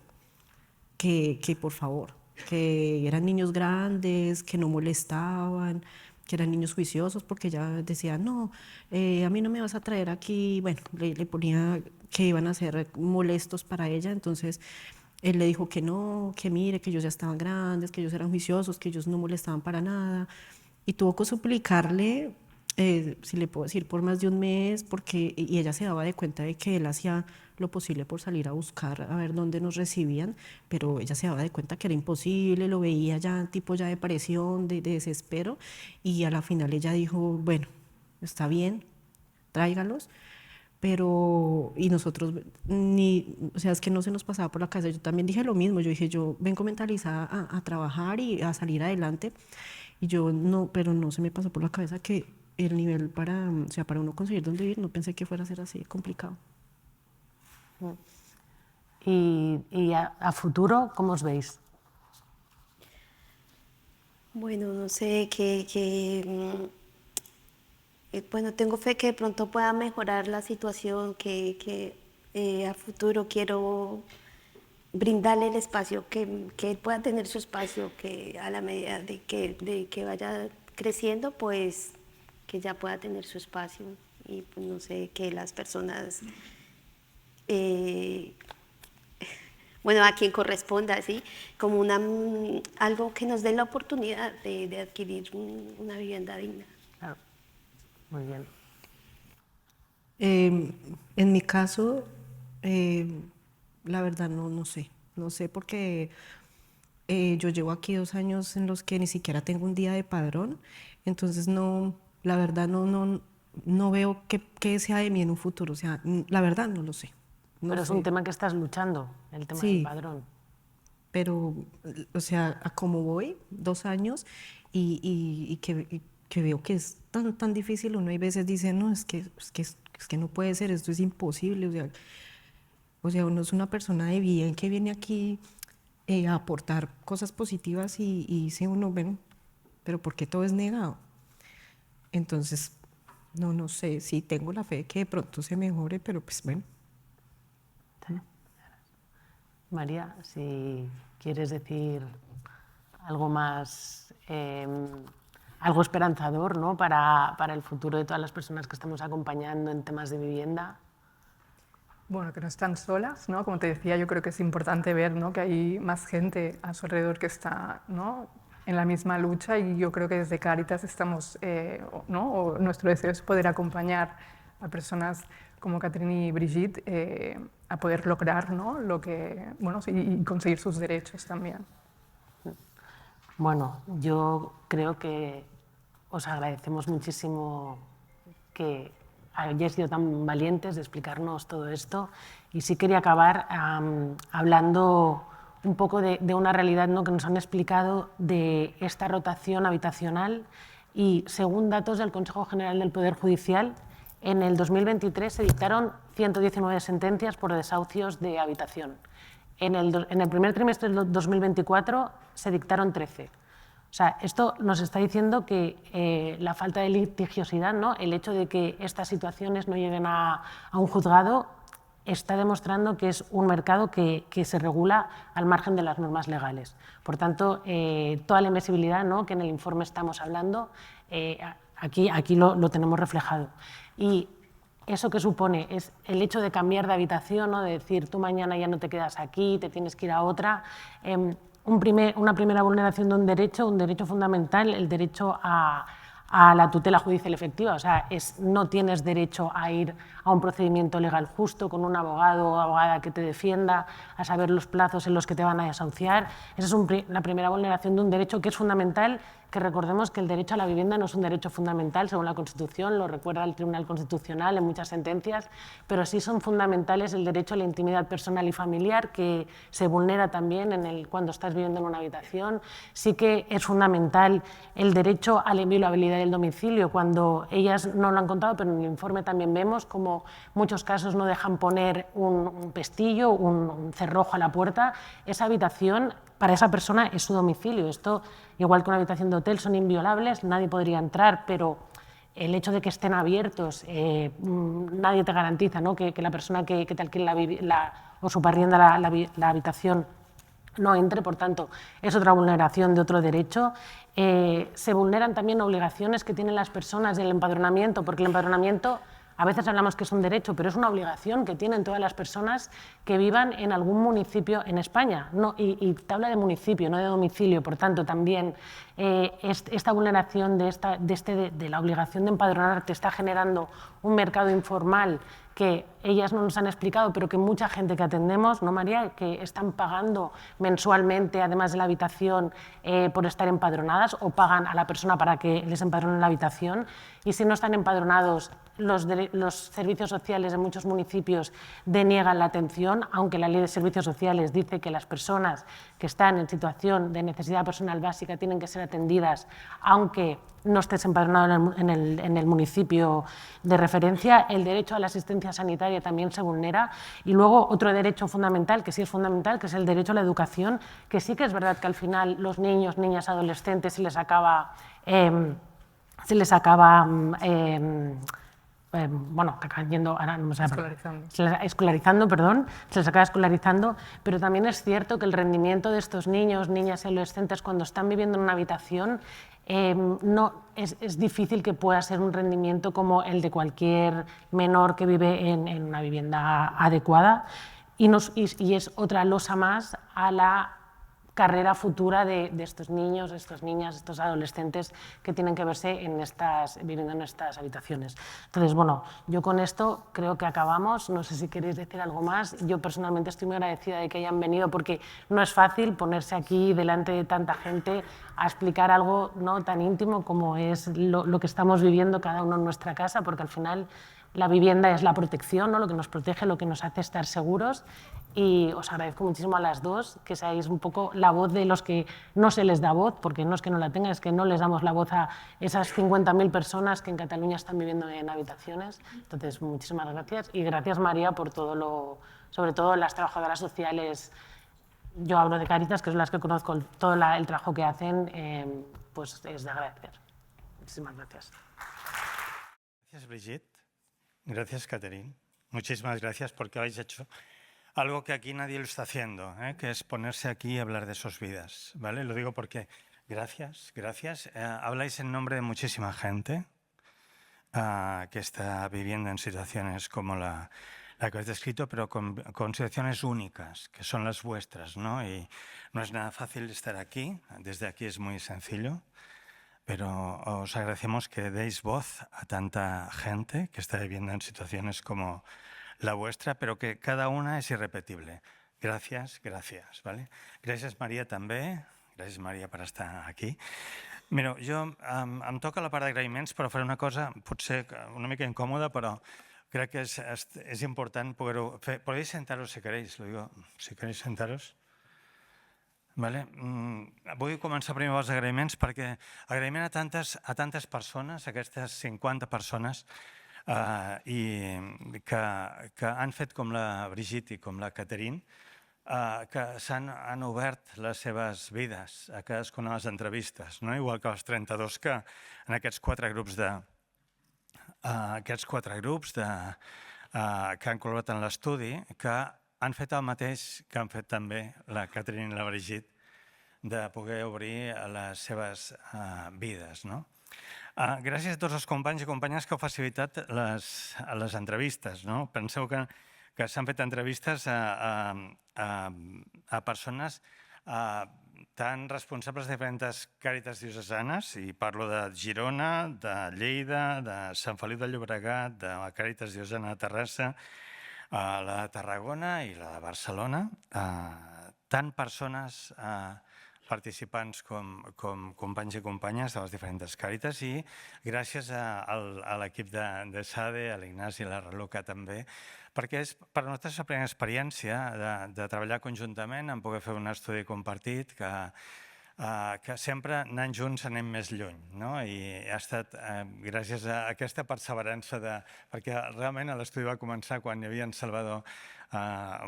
que por favor, que eran niños grandes, que no molestaban, que eran niños juiciosos, porque ella decía, no, a mí no me vas a traer aquí, bueno, le ponía que iban a ser molestos para ella, entonces él le dijo que no, que mire, que ellos ya estaban grandes, que ellos eran juiciosos, que ellos no molestaban para nada, y tuvo que suplicarle, si le puedo decir, por más de un mes, y ella se daba de cuenta de que él hacía lo posible por salir a buscar a ver dónde nos recibían, pero ella se daba de cuenta que era imposible, lo veía ya tipo ya de depresión, de desespero, y a la final ella dijo, bueno, está bien, tráigalos, pero, y nosotros, o sea, es que no se nos pasaba por la cabeza, yo también dije lo mismo, yo dije, yo vengo mentalizada a trabajar y a salir adelante, y yo no, pero no se me pasó por la cabeza que el nivel o sea, para uno conseguir dónde vivir, no pensé que fuera a ser así complicado. ¿Y a futuro cómo os veis? Bueno, no sé, bueno, tengo fe que de pronto pueda mejorar la situación, que a futuro quiero brindarle el espacio, que él pueda tener su espacio, que a la medida de que vaya creciendo, pues que ya pueda tener su espacio y pues, no sé, que las personas, bueno, a quien corresponda, ¿sí? Como algo que nos dé la oportunidad de adquirir una vivienda digna. Claro. Muy bien. En mi caso, la verdad no sé porque yo llevo aquí 2 años en los que ni siquiera tengo un día de padrón, entonces la verdad no veo qué sea de mí en un futuro, o sea, la verdad no lo sé. No Pero es sé. un tema que estás luchando, el tema del Sí. padrón. Pero, o sea, a como voy, 2 años, y que veo que es tan difícil, uno hay veces dice, no, es que no puede ser, esto es imposible, o sea, uno es una persona de bien que viene aquí a aportar cosas positivas y dice uno, bueno, pero ¿por qué todo es negado? Entonces, no sé, sí tengo la fe de que de pronto se mejore, pero pues bueno. María, si quieres decir algo más, algo esperanzador, ¿no? para el futuro de todas las personas que estamos acompañando en temas de vivienda. Bueno, que no están solas, ¿no? Como te decía, yo creo que es importante ver, ¿no?, que hay más gente a su alrededor que está, ¿no?, en la misma lucha, y yo creo que desde Cáritas estamos, ¿no?, o nuestro deseo es poder acompañar a personas como Catherine y Brigitte a poder lograr, ¿no?, lo que, bueno, y conseguir sus derechos también. Bueno, yo creo que os agradecemos muchísimo que hayáis sido tan valientes de explicarnos todo esto, y sí quería acabar hablando un poco de una realidad, ¿no?, que nos han explicado de esta rotación habitacional, y según datos del Consejo General del Poder Judicial, en el 2023 se dictaron 119 sentencias por desahucios de habitación. En el primer trimestre del 2024 se dictaron 13. O sea, esto nos está diciendo que la falta de litigiosidad, ¿no?, el hecho de que estas situaciones no lleguen a un juzgado, está demostrando que es un mercado que se regula al margen de las normas legales. Por tanto, toda la invisibilidad, ¿no?, que en el informe estamos hablando, aquí lo tenemos reflejado. Y eso que supone es el hecho de cambiar de habitación, ¿no?, de decir, tú mañana ya no te quedas aquí, te tienes que ir a otra. Una primera vulneración de un derecho fundamental, el derecho a la tutela judicial efectiva. O sea, no tienes derecho a ir a un procedimiento legal justo con un abogado o abogada que te defienda, a saber los plazos en los que te van a desahuciar. Esa es la primera vulneración de un derecho que es fundamental, que recordemos que el derecho a la vivienda no es un derecho fundamental según la Constitución, lo recuerda el Tribunal Constitucional en muchas sentencias, pero sí son fundamentales el derecho a la intimidad personal y familiar, que se vulnera también cuando estás viviendo en una habitación. Sí que es fundamental el derecho a la inviolabilidad del domicilio, cuando ellas no lo han contado, pero en el informe también vemos como muchos casos no dejan poner un pestillo, un cerrojo a la puerta. Esa habitación para esa persona es su domicilio. Esto, igual que una habitación de hotel, son inviolables, nadie podría entrar, pero el hecho de que estén abiertos, nadie te garantiza, ¿no?, que la persona que te alquila o subarrienda la habitación no entre. Por tanto, es otra vulneración de otro derecho. Se vulneran también obligaciones que tienen las personas del empadronamiento, porque el empadronamiento, a veces hablamos que es un derecho, pero es una obligación que tienen todas las personas que vivan en algún municipio en España. Y te habla de municipio, no de domicilio. Por tanto, también esta vulneración de la obligación de empadronar te está generando un mercado informal que ellas no nos han explicado, pero que mucha gente que atendemos, ¿no, María?, que están pagando mensualmente, además de la habitación, por estar empadronadas, o pagan a la persona para que les empadronen la habitación. Y si no están empadronados, los servicios sociales de muchos municipios deniegan la atención, aunque la Ley de Servicios Sociales dice que las personas que están en situación de necesidad personal básica tienen que ser atendidas, aunque no estés empadronado en el municipio de referencia. El derecho a la asistencia sanitaria también se vulnera. Y luego otro derecho fundamental, que sí es fundamental, que es el derecho a la educación, que sí que es verdad que al final los niños, niñas, adolescentes se les acaba bueno, que acaban yendo, ahora no me sale la palabra. Escolarizando. Se les acaba escolarizando, pero también es cierto que el rendimiento de estos niños, niñas y adolescentes cuando están viviendo en una habitación es difícil que pueda ser un rendimiento como el de cualquier menor que vive en una vivienda adecuada y es otra losa más a la carrera futura de estos niños, estas niñas, estos adolescentes que tienen que verse viviendo en estas habitaciones. Entonces, bueno, yo con esto creo que acabamos. No sé si queréis decir algo más. Yo personalmente estoy muy agradecida de que hayan venido porque no es fácil ponerse aquí delante de tanta gente a explicar algo no tan íntimo como es lo que estamos viviendo cada uno en nuestra casa, porque al final la vivienda es la protección, ¿no? Lo que nos protege, lo que nos hace estar seguros. Y os agradezco muchísimo a las dos que seáis un poco la voz de los que no se les da voz, porque no es que no la tengan, es que no les damos la voz a esas 50.000 personas que en Cataluña están viviendo en habitaciones. Entonces, muchísimas gracias. Y gracias, María, por sobre todo las trabajadoras sociales. Yo hablo de Cáritas, que son las que conozco, todo el trabajo que hacen, pues es de agradecer. Muchísimas gracias. Gracias, Brigitte. Gracias, Catherine. Muchísimas gracias porque habéis hecho algo que aquí nadie lo está haciendo, que es ponerse aquí y hablar de sus vidas, ¿vale? Lo digo porque gracias. Habláis en nombre de muchísima gente que está viviendo en situaciones como la que habéis descrito, pero con situaciones únicas, que son las vuestras, ¿no? Y no es nada fácil estar aquí. Desde aquí es muy sencillo. Pero os agradecemos que deis voz a tanta gente que está viviendo en situaciones como la vuestra, pero que cada una és irrepetible. Gràcies, ¿vale? Gràcies, Maria, també. Gràcies, Maria, per estar aquí. Mira, em toca la part d'agraïments, però faré una cosa potser una mica incòmoda, però crec que és important poder-ho fer. Podeu sentaros si queréis, lo digo, si queréis sentaros. Vale. Vull començar primer amb els agraïments perquè agraïment a tantes persones, aquestes 50 persones que han fet com la Brigitte i com la Catherine, que han obert les seves vides a cadascuna de les entrevistes, no? Igual que els 32 que en aquests quatre grups que han col·laborat en l'estudi, que han fet el mateix que han fet també la Catherine i la Brigitte, de poder obrir les seves vides. Gràcies a tots els companys i companyes que heu facilitat les entrevistes. Penseu que s'han fet entrevistes a persones tan responsables de diferents càritas diocesanes, i parlo de Girona, de Lleida, de Sant Feliu de Llobregat, de la Càritas diocesana de Terrassa, la de Tarragona i la de Barcelona. Tant persones participants com companys i companyes de les diferents càritas, i gràcies a l'equip de SADE, a l'Ignasi i a la Raluca també, perquè és per nosaltres la primera experiència de treballar conjuntament, en poder fer un estudi compartit, que sempre anant junts anem més lluny. I ha estat gràcies a aquesta perseverança, perquè realment l'estudi va començar quan hi havia en Salvador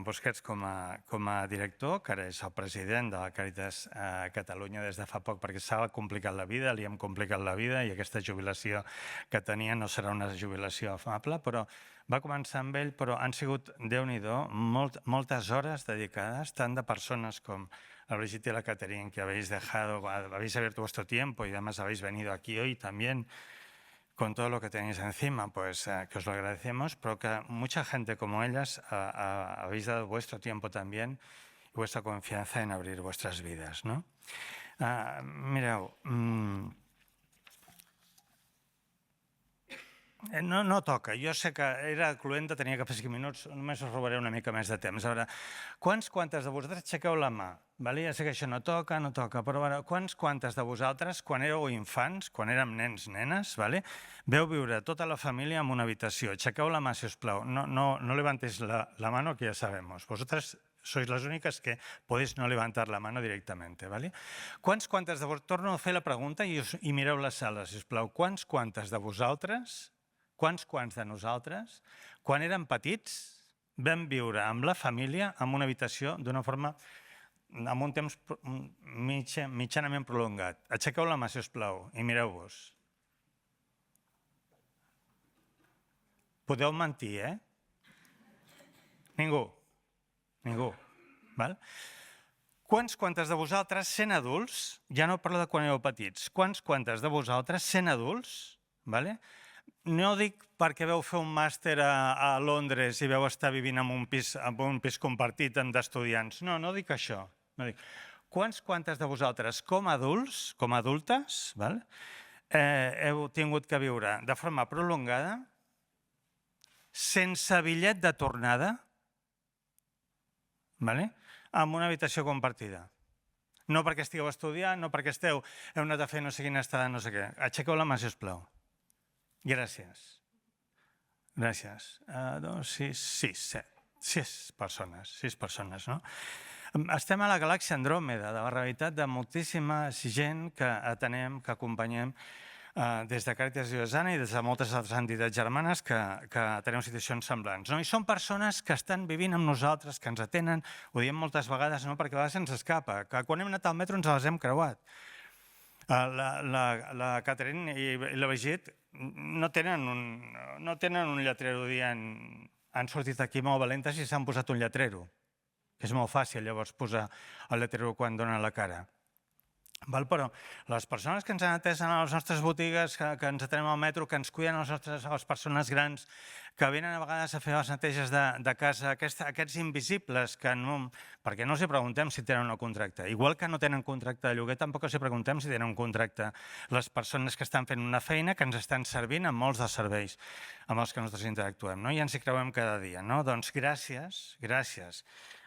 Busquets com a director, que ara és el president de la Càritas Catalunya des de fa poc, perquè s'ha complicat la vida, li hem complicat la vida, i aquesta jubilació que tenia no serà una jubilació afable, però va començar amb ell, però han sigut, Déu-n'hi-do, moltes hores dedicades, tant de personas com la Brigitte y la Catherine, que habéis abierto vuestro tiempo y además habéis venido aquí hoy también con todo lo que tenéis encima, pues que os lo agradecemos, pero que mucha gente como ellas habéis dado vuestro tiempo también y vuestra confianza en abrir vuestras vidas. Mireu, no toca. Jo sé que era cluenta, tenia que fer 5 minuts, només us robaré una mica més de temps. A veure, quantes de vosaltres aixequeu la mà? Ja sé que això no toca, però quantes de vosaltres, quan éreu infants, quan érem nens, nenes, veu viure tota la família en una habitació? Aixequeu la mà, si us plau. No levantéis la mano, que ya sabemos. Vosotras sois las únicas que podéis no levantar la mano directamente. Quantes de vosaltres, torno a fer la pregunta i mireu la sala, si us plau. Quantes de vosaltres, quants de nosaltres, quan érem petits, vam viure amb la família en una habitació d'una forma, amb un temps mitjanament prolongat? Aixequeu la mà, si us plau, i mireu-vos. Podeu mentir, Ningú. Ningú. Val? Quantes de vosaltres, sent adults, ja no parlo de quan éreu petits, quantes de vosaltres, sent adults, no dic perquè vau fer un màster a Londres i vau estar vivint en un pis compartit d'estudiants, no dic això. Quantes de vosaltres, com a adults, com a adultes, heu tingut que viure de forma prolongada, sense bitllet de tornada, en una habitació compartida? No perquè estigueu estudiant, no perquè heu anat a fer no sé quina estada, no sé què. Aixequeu la mà, sisplau. Gràcies. Gràcies. 2, 6, 6, 7. 6 persones, no? Estem a la galàxia Andròmeda, de la realitat de moltíssima gent que atenem, que acompanyem des de Càritas Diocesana i des de moltes altres entitats germanes que tenen situacions semblants. I són persones que estan vivint amb nosaltres, que ens atenen, ho diem moltes vegades, perquè a vegades ens escapa, que quan hem anat al metro ens les hem creuat. La Catherine i la Brigitte no tenen un lletrero dient han sortit aquí molt valentes i s'han posat un lletrero, que és molt fàcil llavors posar el lletrero quan donen la cara. Però les persones que ens han atès a les nostres botigues, que ens atenem al metro, que ens cuiden a les persones grans, que venen a vegades a fer les neteges de casa, aquests invisibles, perquè no els preguntem si tenen un contracte. Igual que no tenen contracte de lloguer, tampoc els preguntem si tenen un contracte les persones que estan fent una feina que ens estan servint en molts dels serveis amb els que nosaltres interactuem, i ens hi creuem cada dia. Doncs gràcies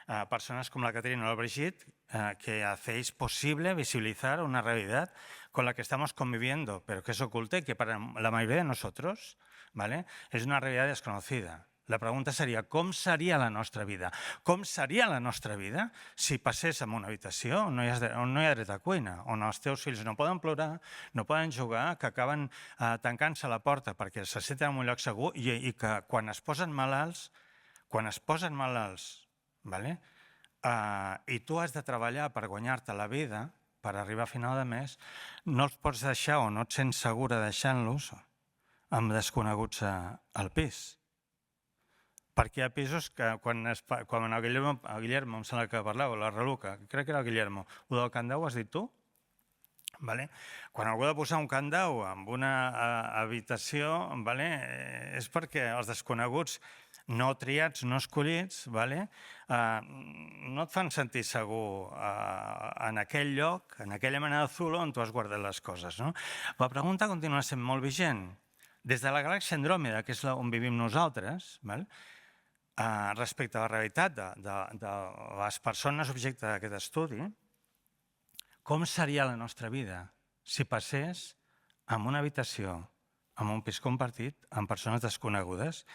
a personas como la Caterina o la Brigitte, que hacéis posible visibilizar una realidad con la que estamos conviviendo, pero que es oculta y que para la mayoría de nosotros es una realidad desconocida. La pregunta seria, com seria la nostra vida? Com seria la nostra vida si passés en una habitació on no hi ha dret a cuina, on els teus fills no poden plorar, no poden jugar, que acaben tancant-se a la porta perquè se senten en un lloc segur i que quan es posen malalts, i tu has de treballar per guanyar-te la vida, per arribar a final de mes, no els pots deixar o no et sents segura deixant-los amb desconeguts al pis. Perquè hi ha pisos que quan el Guillermo, em sembla que parleu, la Reluca, crec que era el Guillermo, ho del candau ho has dit tu? Quan algú ha de posar un candau en una habitació és perquè els desconeguts no triats, no escollits, no et fan sentir segur en aquell lloc, en aquella mena de zulo on tu has guardat les coses. La pregunta continua sent molt vigent. Des de la galàxia Andròmeda, que és on vivim nosaltres, respecte a la realitat de les persones objecte d'aquest estudi, com seria la nostra vida si passés en una habitació, en un pis compartit, amb persones desconegudes,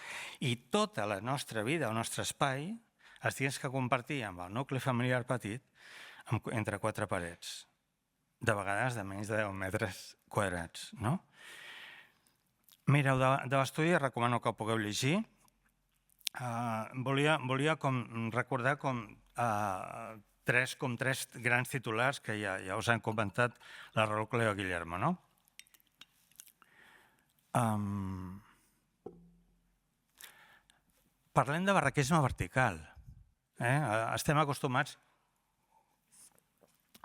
i tota la nostra vida, el nostre espai, es tingués que compartir amb el nucli familiar petit entre 4 parets, de vegades de menys de 10 metres quadrats. Mireu, de l'estudi recomano que el pugueu llegir. Volia recordar tres grans titulars que ja us han comentat la Reluca i el Guillermo. Parlem de barraquisme vertical. Estem acostumats,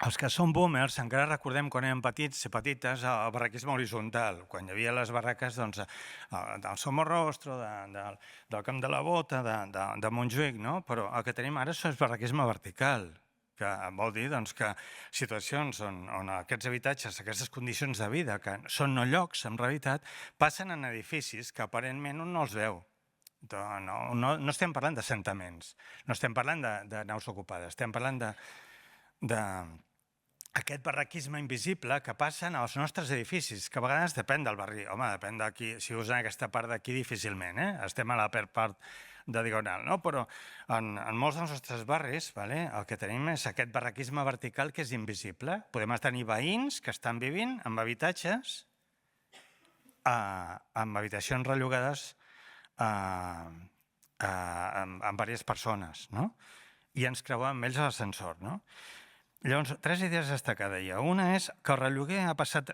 els que som boomers, encara recordem quan érem petits i petites el barraquisme horitzontal, quan hi havia les barraques del Somorrostro, del Camp de la Bota, de Montjuïc, però el que tenim ara és barraquisme vertical, que vol dir que situacions on aquests habitatges, aquestes condicions de vida, que són no llocs, en realitat, passen en edificis que aparentment un no els veu. No estem parlant d'assentaments, no estem parlant de naus ocupades, estem parlant d'aquest barraquisme invisible que passen als nostres edificis, que a vegades depèn del barri. Home, depèn d'aquí, si us en aquesta part d'aquí difícilment, estem a la part de Diagonal, però en molts dels nostres barris el que tenim és aquest barraquisme vertical que és invisible. Podem tenir veïns que estan vivint en habitatges, amb habitacions rellogades amb diverses persones, i ens creuem amb ells a l'ascensor. Llavors, 3 idees destacades. Una és que el relloguer ha passat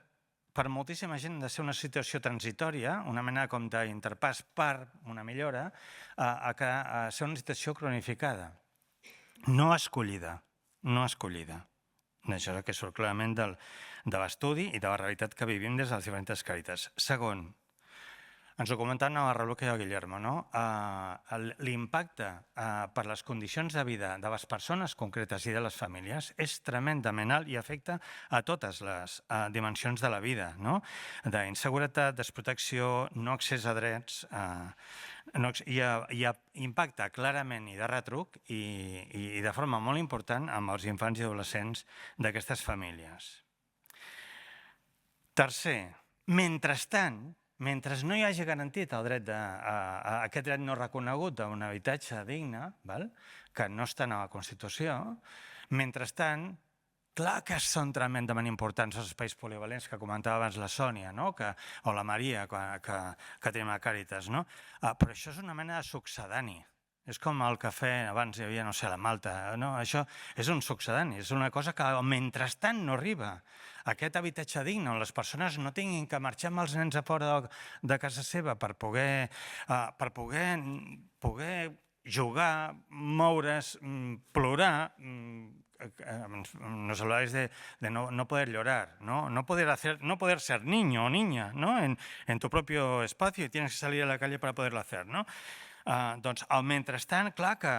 per moltíssima gent ha de ser una situació transitòria, una mena com d'interpàs per una millora, a ser una situació cronificada. No escollida, no escollida. Això és el que surt clarament de l'estudi i de la realitat que vivim des de les diferents càritas. Segon, ens ho comentava Navarro Luque i Guillermo, no? L'impacte per les condicions de vida de les persones concretes i de les famílies és tremendament alt i afecta a totes les dimensions de la vida, no? D'inseguretat, desprotecció, no accés a drets, i impacta clarament i de retruc i de forma molt important amb els infants i adolescents d'aquestes famílies. Tercer, mentrestant, mentre no hi hagi garantit aquest dret no reconegut d'un habitatge digne, que no està a la Constitució, mentrestant, clar que són tremendament importants els espais polivalents que comentava abans la Sònia o la Maria que tenim a Càritas, però això és una mena de succedani. És com el cafè, abans hi havia, no sé, la malta. Això és un succedani, és una cosa que mentrestant no arriba. Aquest habitatge digne on les persones no tinguin que marxar amb els nens a fora de casa seva per poder jugar, moure's, plorar. Nos habláis de no poder llorar, no poder ser niño o niña en tu propio espacio y tienes que salir a la calle para poderlo hacer, ¿no? Doncs, al mentrestant, clar que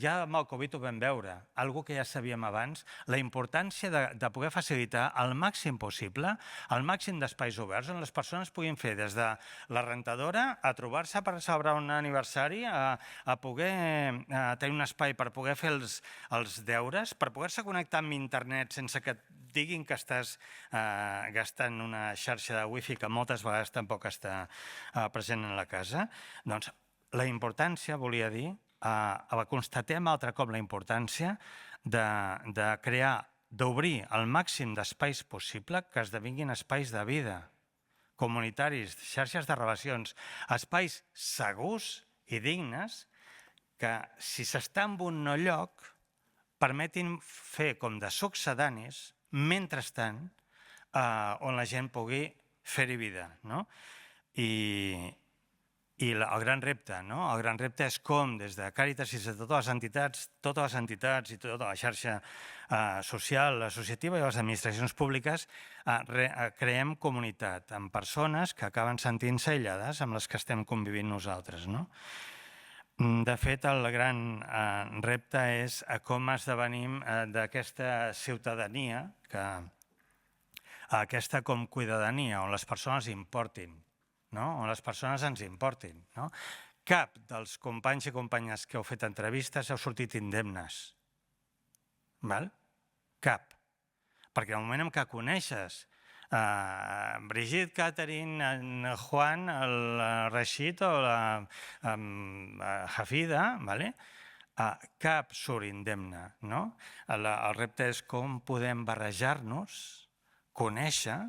ja amb el Covid ho vam veure, algo que ja sabíem abans, la importància de poder facilitar al màxim possible, el màxim d'espais oberts on les persones puguin fer des de la rentadora a trobar-se per celebrar un aniversari, a poder tenir un espai per poder fer els deures, per poder-se connectar amb internet sense que et diguin que estàs gastant una xarxa de wifi que moltes vegades tampoc està present en la casa. Doncs la importància, volia dir, constatem altre cop la importància de crear, d'obrir el màxim d'espais possible que esdevinguin espais de vida, comunitaris, xarxes de relacions, espais segurs i dignes que, si s'està en un no lloc, permetin fer com de succedanis, mentrestant, on la gent pugui fer-hi vida. I el gran repte és com des de Càritas i des de totes les entitats i tota la xarxa social, associativa i les administracions públiques creem comunitat amb persones que acaben sentint-se aïllades amb les que estem convivint nosaltres. De fet, el gran repte és com esdevenim d'aquesta ciutadania, aquesta com cuidadania, on les persones importin, on les persones ens importin. Cap dels companys i companyes que heu fet entrevistes heu sortit indemnes. Cap. Perquè en el moment en què coneixes Brigitte, Catherine, Juan, el Rashid o la Hafida, cap surt indemne. El repte és com podem barrejar-nos, conèixer,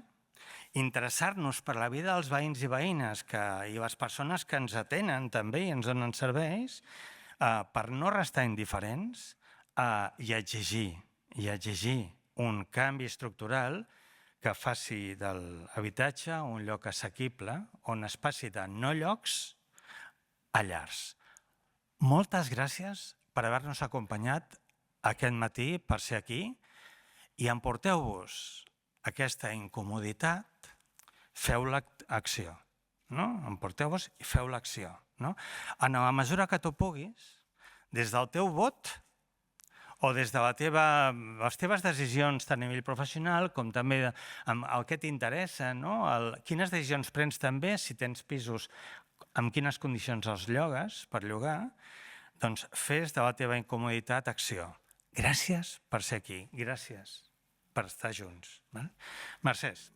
interessar-nos per la vida dels veïns i veïnes i les persones que ens atenen també i ens donen serveis per no restar indiferents i exigir un canvi estructural que faci de l'habitatge un lloc assequible on es passi de no llocs a llars. Moltes gràcies per haver-nos acompanyat aquest matí, per ser aquí, i emporteu-vos aquesta incomoditat, feu l'acció. Emporteu-vos i feu l'acció. En la mesura que tu puguis, des del teu vot o des de les teves decisions tant a nivell professional com també el que t'interessa, quines decisions prens també si tens pisos, amb quines condicions els llogues per llogar, doncs fes de la teva incomoditat acció. Gràcies per ser aquí, gràcies per estar junts. Mercès.